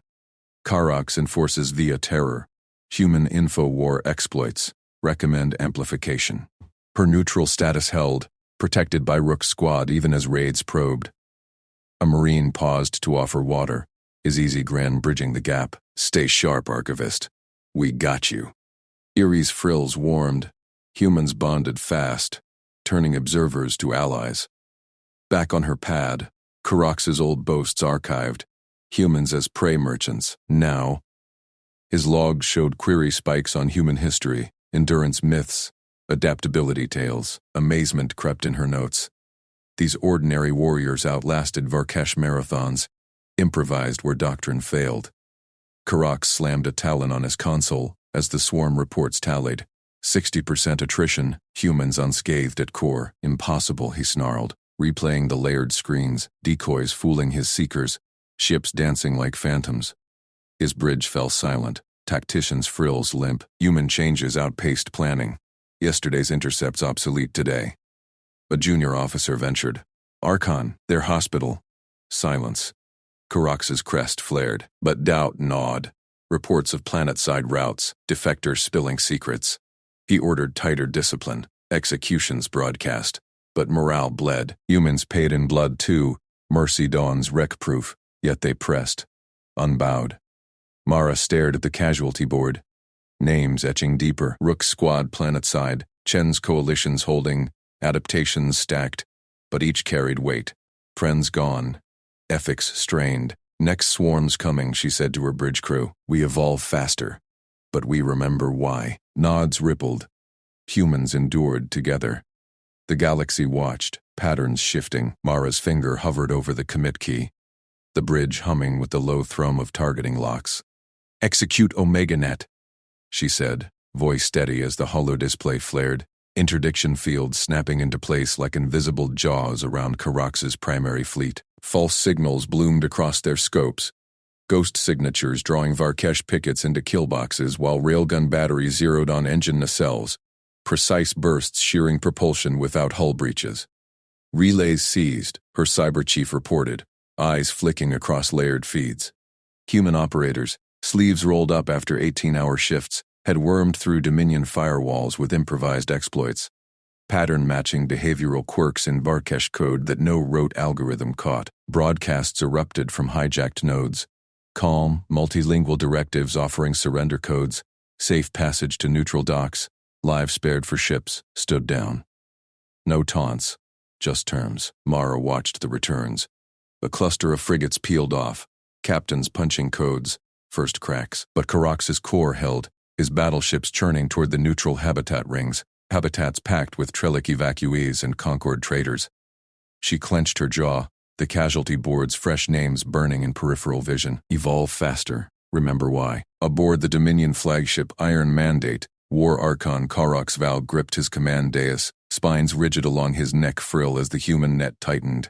Karox enforces via terror. Human info war exploits. Recommend amplification. Per neutral status held, protected by Rook's squad even as raids probed. A Marine paused to offer water, his easy grin bridging the gap. Stay sharp, Archivist. We got you. Erie's frills warmed. Humans bonded fast, turning observers to allies. Back on her pad, Karox's old boasts archived. Humans as prey merchants, now. His logs showed query spikes on human history, endurance myths, adaptability tales. Amazement crept in her notes. These ordinary warriors outlasted Varkesh marathons, improvised where doctrine failed. Karox slammed a talon on his console as the swarm reports tallied. 60% attrition, humans unscathed at core. Impossible, he snarled, replaying the layered screens, decoys fooling his seekers, ships dancing like phantoms. His bridge fell silent, tacticians' frills limp, human changes outpaced planning. Yesterday's intercepts obsolete today. A junior officer ventured. Archon, their hospital. Silence. Karox's crest flared, but doubt gnawed. Reports of planet-side routes, defectors spilling secrets. He ordered tighter discipline, executions broadcast. But morale bled. Humans paid in blood too. Mercy dawns wreck-proof, yet they pressed. Unbowed. Mara stared at the casualty board. Names etching deeper. Rook's squad planet-side, Chen's coalitions holding, adaptations stacked, but each carried weight. Friends gone. Ethics strained. Next swarm's coming, she said to her bridge crew. We evolve faster. But we remember why. Nods rippled. Humans endured together. The galaxy watched, patterns shifting. Mara's finger hovered over the commit key. The bridge humming with the low thrum of targeting locks. Execute OmegaNet, she said, voice steady as the holodisplay flared. Interdiction fields snapping into place like invisible jaws around Karox's primary fleet. False signals bloomed across their scopes. Ghost signatures drawing Varkesh pickets into killboxes while railgun batteries zeroed on engine nacelles. Precise bursts shearing propulsion without hull breaches. Relays seized, her cyber chief reported, eyes flicking across layered feeds. Human operators, sleeves rolled up after 18-hour shifts, had wormed through Dominion firewalls with improvised exploits, pattern-matching behavioral quirks in Varkesh code that no rote algorithm caught. Broadcasts erupted from hijacked nodes. Calm, multilingual directives offering surrender codes, safe passage to neutral docks, lives spared for ships, stood down. No taunts, just terms. Mara watched the returns. A cluster of frigates peeled off, captains punching codes, first cracks. But Karox's core held, his battleships churning toward the neutral habitat rings, habitats packed with Trellic evacuees and Concord traders. She clenched her jaw, the casualty board's fresh names burning in peripheral vision. Evolve faster, remember why. Aboard the Dominion flagship Iron Mandate, War Archon Karox Val gripped his command dais, spines rigid along his neck frill as the human net tightened.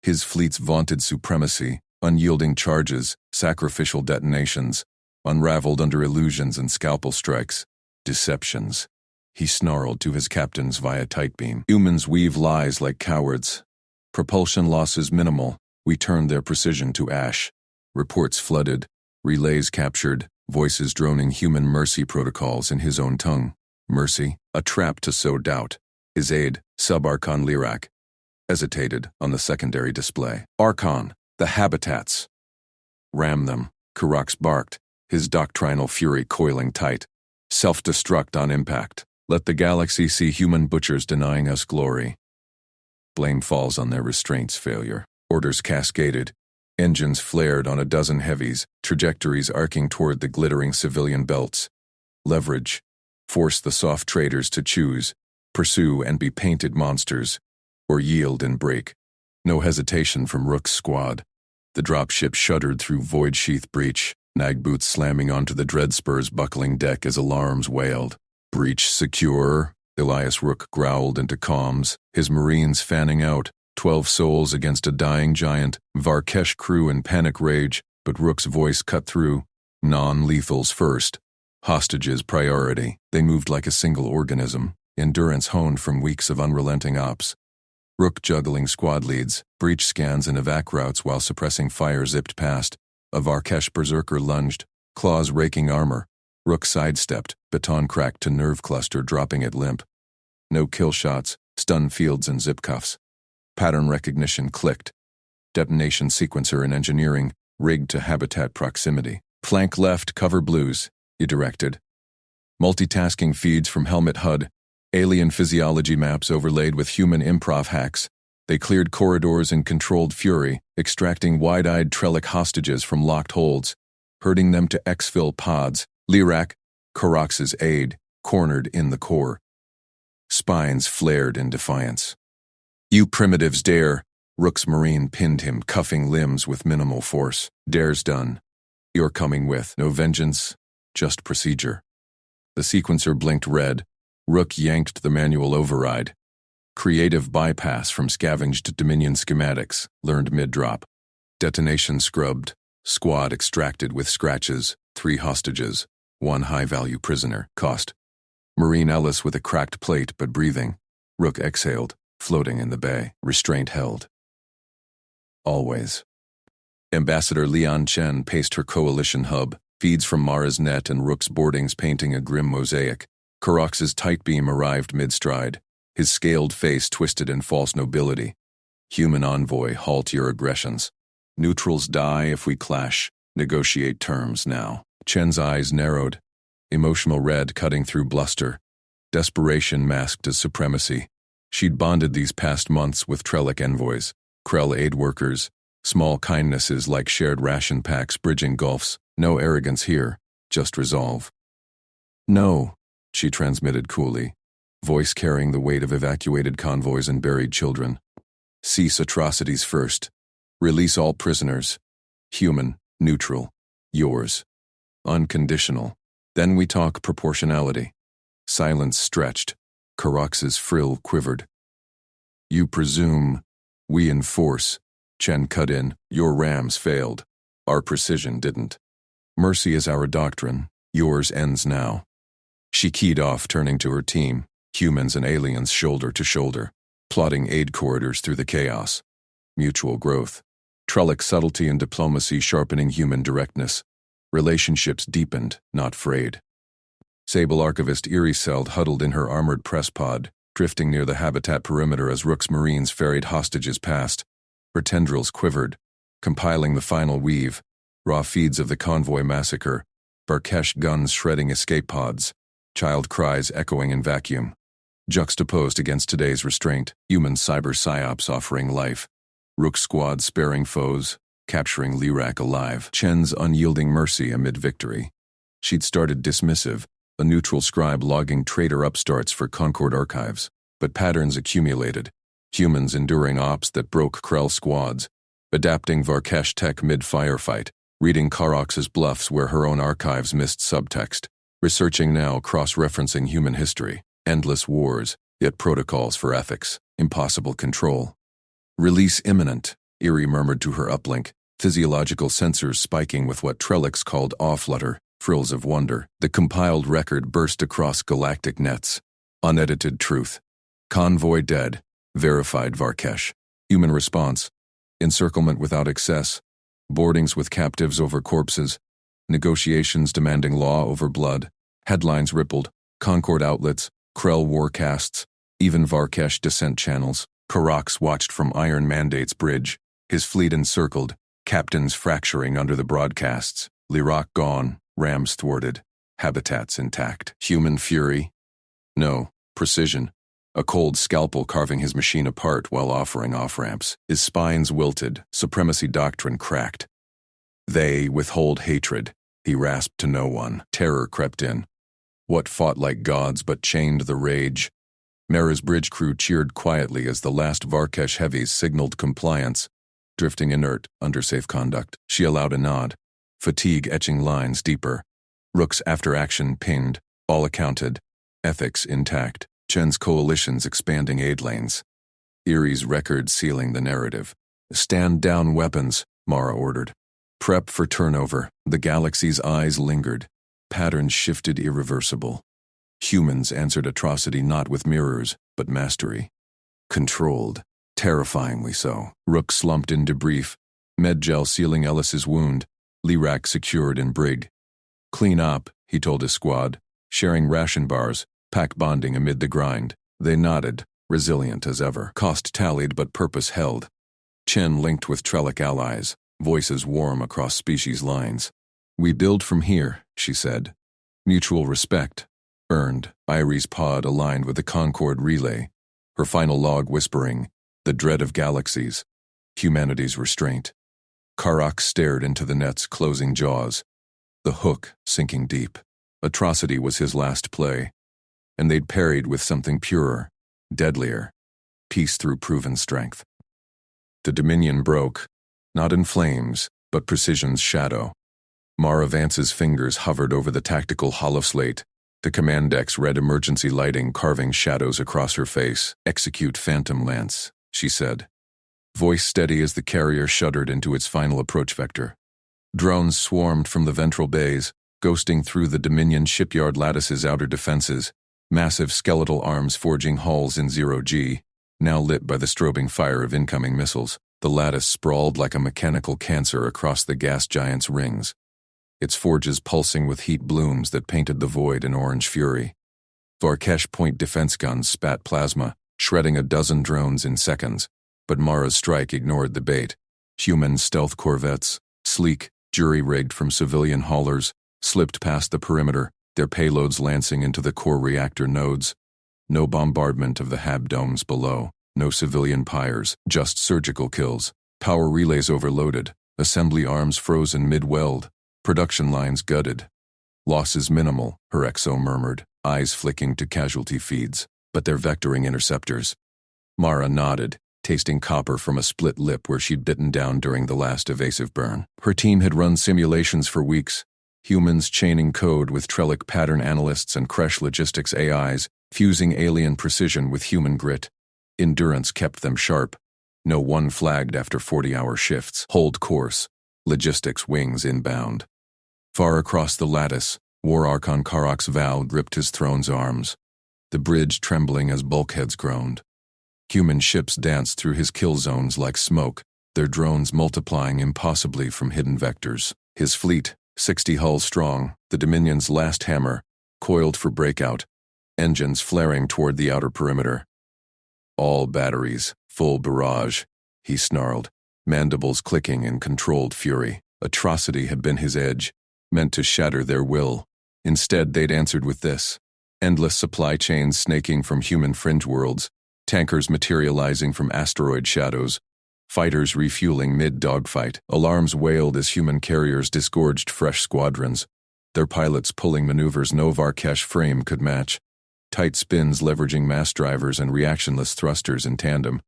His fleet's vaunted supremacy, unyielding charges, sacrificial detonations, unraveled under illusions and scalpel strikes, deceptions. He snarled to his captains via tight beam. Humans weave lies like cowards. Propulsion losses minimal, we turned their precision to ash. Reports flooded, relays captured, voices droning human mercy protocols in his own tongue. Mercy, a trap to sow doubt. His aide, Sub-Archon Lirak, hesitated on the secondary display. Archon, the habitats. Ram them, Karox barked, his doctrinal fury coiling tight. Self-destruct on impact. Let the galaxy see human butchers denying us glory. Blame falls on their restraints' failure. Orders cascaded. Engines flared on a dozen heavies, trajectories arcing toward the glittering civilian belts. Leverage. Force the soft traders to choose, pursue and be painted monsters, or yield and break. No hesitation from Rook's squad. The dropship shuddered through void sheath breach, nag boots slamming onto the Dreadspur's buckling deck as alarms wailed. Breach secure, Elias Rook growled into comms, his marines fanning out, 12 souls against a dying giant, Varkesh crew in panic rage, but Rook's voice cut through. Non-lethals first. Hostages priority. They moved like a single organism, endurance honed from weeks of unrelenting ops. Rook juggling squad leads, breach scans and evac routes while suppressing fire zipped past. A Varkesh berserker lunged, Claws raking armor. Rook sidestepped, baton cracked to nerve cluster, dropping it limp. No kill shots, stun fields and zip cuffs. Pattern recognition clicked. Detonation sequencer and engineering rigged to habitat proximity. Flank left, cover blues, he directed. Multitasking feeds from helmet HUD, alien physiology maps overlaid with human improv hacks. They cleared corridors in controlled fury, extracting wide-eyed Trellic hostages from locked holds, herding them to exfil pods. Lyrak, Korox's aide, cornered in the core. Spines flared in defiance. You primitives dare! Rook's Marine pinned him, cuffing limbs with minimal force. Dare's done. You're coming with no vengeance, just procedure. The sequencer blinked red. Rook yanked the manual override. Creative bypass from scavenged Dominion schematics, learned mid-drop. Detonation scrubbed. Squad extracted with scratches, 3 hostages, 1 high-value prisoner, cost. Marine Ellis with a cracked plate but breathing. Rook exhaled, floating in the bay, restraint held. Always. Ambassador Leon Chen paced her coalition hub, feeds from Mara's net and Rook's boardings painting a grim mosaic. Korox's tight beam arrived mid-stride, his scaled face twisted in false nobility. Human envoy, halt your aggressions. Neutrals die if we clash. Negotiate terms now. Chen's eyes narrowed, emotional red cutting through bluster. Desperation masked as supremacy. She'd bonded these past months with Trellic envoys, Krell aid workers, small kindnesses like shared ration packs bridging gulfs. No arrogance here, just resolve. No, she transmitted coolly, voice carrying the weight of evacuated convoys and buried children. Cease atrocities first. Release all prisoners. Human, neutral, yours. Unconditional. Then we talk proportionality. Silence stretched. Korox's frill quivered. You presume. We enforce. Chen cut in. Your rams failed. Our precision didn't. Mercy is our doctrine. Yours ends now. She keyed off, turning to her team, humans and aliens shoulder to shoulder, plotting aid corridors through the chaos. Mutual growth. Trellic subtlety and diplomacy sharpening human directness. Relationships deepened, not frayed. Sable Archivist Erieseld huddled in her armored press pod, drifting near the habitat perimeter as Rook's Marines ferried hostages past. Her tendrils quivered, compiling the final weave, raw feeds of the convoy massacre, Barkesh guns shredding escape pods, child cries echoing in vacuum. Juxtaposed against today's restraint, human cyber psyops offering life. Rook squad sparing foes, capturing Lyrak alive. Chen's unyielding mercy amid victory. She'd started dismissive, a neutral scribe logging traitor upstarts for Concord archives, but patterns accumulated. Humans enduring ops that broke Krell squads, adapting Varkesh tech mid-firefight, reading Korox's bluffs where her own archives missed subtext, researching now cross-referencing human history, endless wars, yet protocols for ethics, impossible control. Release imminent, Erie murmured to her uplink, physiological sensors spiking with what Trellix called awe-flutter, frills of wonder. The compiled record burst across galactic nets. Unedited truth. Convoy dead. Verified Varkesh. Human response. Encirclement without excess. Boardings with captives over corpses. Negotiations demanding law over blood. Headlines rippled. Concord outlets. Krell warcasts. Even Varkesh descent channels. Korox watched from Iron Mandate's bridge. His fleet encircled. Captains fracturing under the broadcasts. Lyrak gone. Rams thwarted. Habitats intact. Human fury? No. Precision. A cold scalpel carving his machine apart while offering off-ramps. His spines wilted, supremacy doctrine cracked. They withhold hatred, he rasped to no one. Terror crept in. What fought like gods but chained the rage? Mara's bridge crew cheered quietly as the last Varkesh heavies signaled compliance, drifting inert under safe conduct. She allowed a nod, fatigue etching lines deeper. Rook's after-action pinged, all accounted, ethics intact. Chen's coalition's expanding aid lanes. Erie's record sealing the narrative. Stand down weapons, Mara ordered. Prep for turnover. The Galaxies' eyes lingered. Patterns shifted irreversible. Humans answered atrocity not with mirrors, but mastery. Controlled. Terrifyingly so. Rook slumped in debrief. Medgel sealing Ellis's wound. Lyrak secured in brig. Clean up, he told his squad, sharing ration bars, pack bonding amid the grind. They nodded, resilient as ever. Cost tallied but purpose held. Chin linked with Trellic allies, voices warm across species lines. We build from here, she said. Mutual respect. Earned. Irie's pod aligned with the Concord relay, her final log whispering, the dread of galaxies, humanity's restraint. Karak stared into the net's closing jaws, the hook sinking deep. Atrocity was his last play, and they'd parried with something purer, deadlier, peace through proven strength. The Dominion broke, not in flames, but precision's shadow. Mara Vance's fingers hovered over the tactical holoslate, the command deck's red emergency lighting carving shadows across her face. Execute Phantom Lance, she said, voice steady as the carrier shuddered into its final approach vector. Drones swarmed from the ventral bays, ghosting through the Dominion shipyard lattice's outer defenses, massive skeletal arms forging hulls in 0G, now lit by the strobing fire of incoming missiles. The lattice sprawled like a mechanical cancer across the gas giant's rings, its forges pulsing with heat blooms that painted the void in orange fury. Varkesh point defense guns spat plasma, shredding a dozen drones in seconds, but Mara's strike ignored the bait. Human stealth corvettes, sleek, jury-rigged from civilian haulers, slipped past the perimeter, their payloads lancing into the core reactor nodes. No bombardment of the hab domes below, no civilian pyres, just surgical kills. Power relays overloaded, assembly arms frozen mid-weld, production lines gutted. Losses minimal, her XO murmured, eyes flicking to casualty feeds, but they're vectoring interceptors. Mara nodded, tasting copper from a split lip where she'd bitten down during the last evasive burn. Her team had run simulations for weeks, humans chaining code with Trellic pattern analysts and Kresh logistics AIs, fusing alien precision with human grit. Endurance kept them sharp. No one flagged after 40-hour shifts. Hold course. Logistics wings inbound. Far across the lattice, War Archon Karak's Val gripped his throne's arms, the bridge trembling as bulkheads groaned. Human ships danced through his kill zones like smoke, their drones multiplying impossibly from hidden vectors. His fleet, 60 hulls strong, the Dominion's last hammer, coiled for breakout, engines flaring toward the outer perimeter. All batteries, full barrage, he snarled, mandibles clicking in controlled fury. Atrocity had been his edge, meant to shatter their will. Instead, they'd answered with this. Endless supply chains snaking from human fringe worlds, tankers materializing from asteroid shadows, fighters refueling mid-dogfight. Alarms wailed as human carriers disgorged fresh squadrons, their pilots pulling maneuvers no Varkesh frame could match. Tight spins leveraging mass drivers and reactionless thrusters in tandem.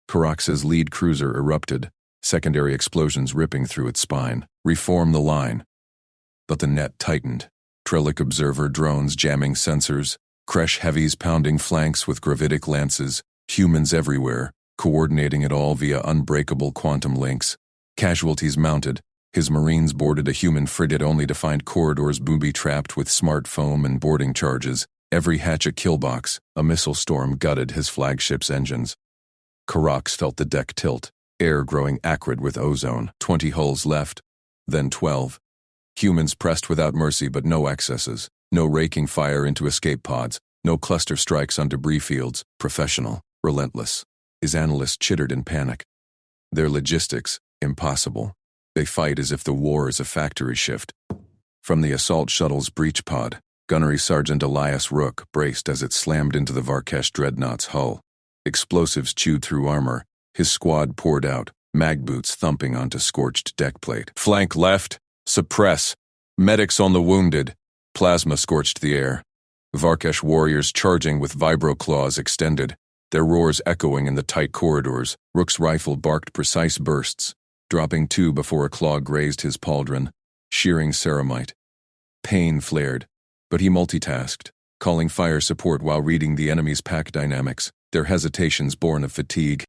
Karak's lead cruiser erupted, secondary explosions ripping through its spine. Reform the line. But the net tightened. Trellic observer drones jamming sensors, Kresh heavies pounding flanks with gravitic lances, humans everywhere, coordinating it all via unbreakable quantum links. Casualties mounted. His Marines boarded a human frigate only to find corridors booby-trapped with smart foam and boarding charges. Every hatch a killbox, a missile storm gutted his flagship's engines. Karak felt the deck tilt, air growing acrid with ozone. 20 hulls left, then 12. Humans pressed without mercy but no excesses, no raking fire into escape pods, no cluster strikes on debris fields. Professional, relentless. His analysts chittered in panic. Their logistics, impossible. They fight as if the war is a factory shift. From the assault shuttle's breach pod, Gunnery Sergeant Elias Rook braced as it slammed into the Varkesh dreadnought's hull. Explosives chewed through armor. His squad poured out, mag boots thumping onto scorched deck plate. Flank left. Suppress. Medics on the wounded. Plasma scorched the air. Varkesh warriors charging with vibro claws extended, their roars echoing in the tight corridors. Rook's rifle barked precise bursts, dropping 2 before a claw grazed his pauldron, shearing ceramite. Pain flared, but he multitasked, calling fire support while reading the enemy's pack dynamics, their hesitations born of fatigue.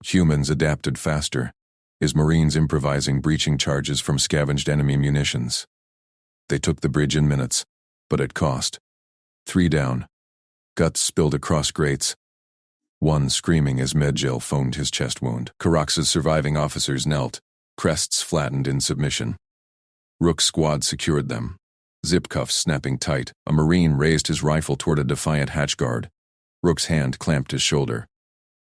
Humans adapted faster, his Marines improvising breaching charges from scavenged enemy munitions. They took the bridge in minutes, but at cost. 3 down. Guts spilled across grates. 1 screaming as Medgel foamed his chest wound. Karak's surviving officers knelt, crests flattened in submission. Rook's squad secured them, zip cuffs snapping tight. A Marine raised his rifle toward a defiant hatch guard. Rook's hand clamped his shoulder.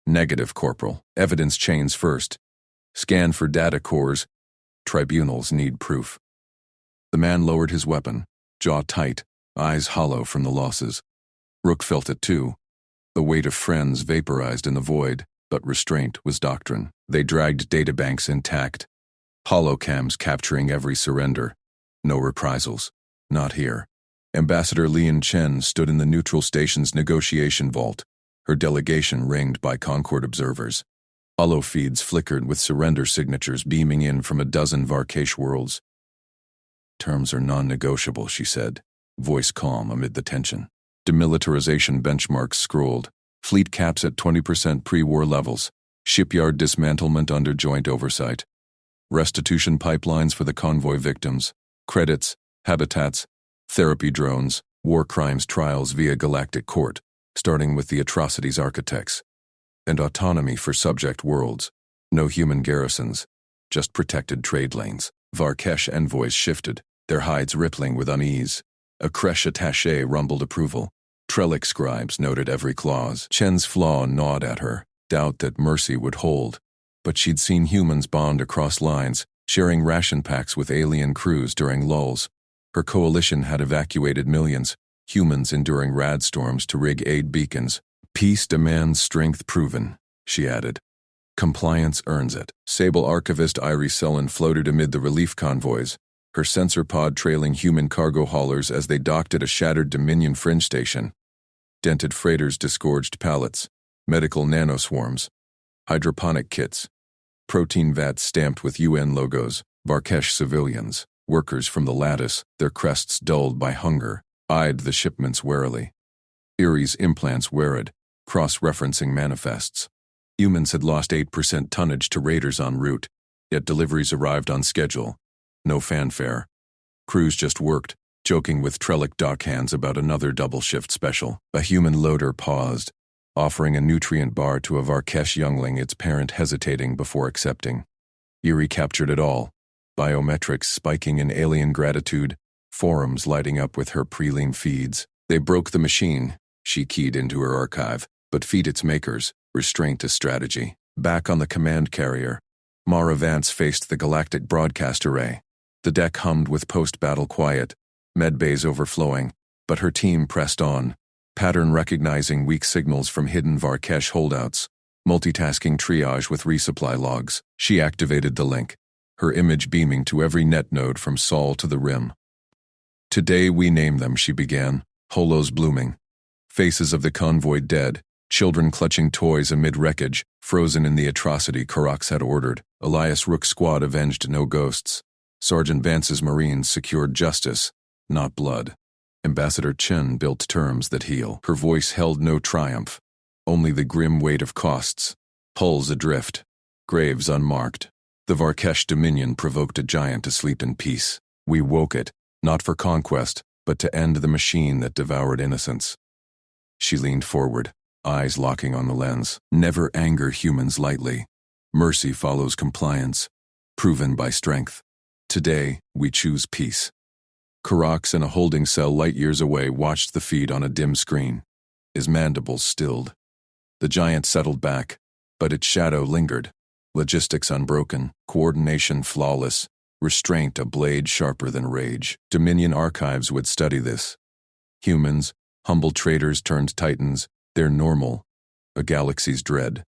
Negative, Corporal. Evidence chains first. Scan for data cores. Tribunals need proof. The man lowered his weapon, jaw tight, eyes hollow from the losses. Rook felt it too. The weight of friends vaporized in the void, but restraint was doctrine. They dragged databanks intact. Holocams capturing every surrender. No reprisals. Not here. Ambassador Lian Chen stood in the neutral station's negotiation vault, her delegation ringed by Concord observers. Holo feeds flickered with surrender signatures beaming in from a dozen Varkesh worlds. Terms are non-negotiable, she said, voice calm amid the tension. Demilitarization benchmarks scrolled. Fleet caps at 20% pre-war levels. Shipyard dismantlement under joint oversight. Restitution pipelines for the convoy victims. Credits, habitats, therapy drones, war crimes trials via Galactic Court, starting with the atrocities architects. And autonomy for subject worlds. No human garrisons, just protected trade lanes. Varkesh envoys shifted, their hides rippling with unease. A Kresh attaché rumbled approval. Trellic scribes noted every clause. Chen's flaw gnawed at her, doubt that mercy would hold. But she'd seen humans bond across lines, sharing ration packs with alien crews during lulls. Her coalition had evacuated millions, humans enduring rad storms to rig aid beacons. Peace demands strength proven, she added. Compliance earns it. Sable archivist Iris Sullen floated amid the relief convoys, her sensor pod trailing human cargo haulers as they docked at a shattered Dominion fringe station. Dented freighters disgorged pallets, medical nanoswarms, hydroponic kits, protein vats stamped with UN logos, Varkesh civilians, workers from the lattice, their crests dulled by hunger, eyed the shipments warily. Erie's implants wearied, cross-referencing manifests. Humans had lost 8% tonnage to raiders en route, yet deliveries arrived on schedule. No fanfare. Crews just worked, joking with Trellic dockhands about another double-shift special. A human loader paused, offering a nutrient bar to a Varkesh youngling, its parent hesitating before accepting. Erie captured it all, biometrics spiking in alien gratitude, forums lighting up with her preline feeds. They broke the machine, she keyed into her archive, but feed its makers, restraint as strategy. Back on the command carrier, Mara Vance faced the galactic broadcast array. The deck hummed with post-battle quiet, medbays overflowing, but her team pressed on, pattern recognizing weak signals from hidden Varkesh holdouts, multitasking triage with resupply logs. She activated the link, her image beaming to every net node from Sol to the Rim. Today we name them, she began, holos blooming. Faces of the convoy dead, children clutching toys amid wreckage, frozen in the atrocity Karax had ordered. Elias Rook's squad avenged no ghosts. Sergeant Vance's Marines secured justice, not blood. Ambassador Chen built terms that heal. Her voice held no triumph, only the grim weight of costs. Hulls adrift, graves unmarked. The Varkesh Dominion provoked a giant to sleep in peace. We woke it, not for conquest, but to end the machine that devoured innocence. She leaned forward, eyes locking on the lens. Never anger humans lightly. Mercy follows compliance, proven by strength. Today, we choose peace. Karax in a holding cell light years away watched the feed on a dim screen. His mandibles stilled. The giant settled back, but its shadow lingered. Logistics unbroken, coordination flawless, restraint a blade sharper than rage. Dominion archives would study this. Humans, humble traders turned titans, they're normal, a galaxy's dread.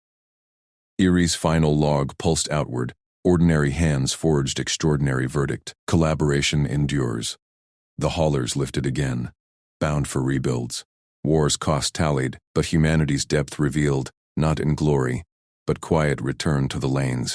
Erie's final log pulsed outward. Ordinary hands forged extraordinary verdict. Collaboration endures. The haulers lifted again, bound for rebuilds. War's cost tallied, but humanity's depth revealed, not in glory, but quiet return to the lanes.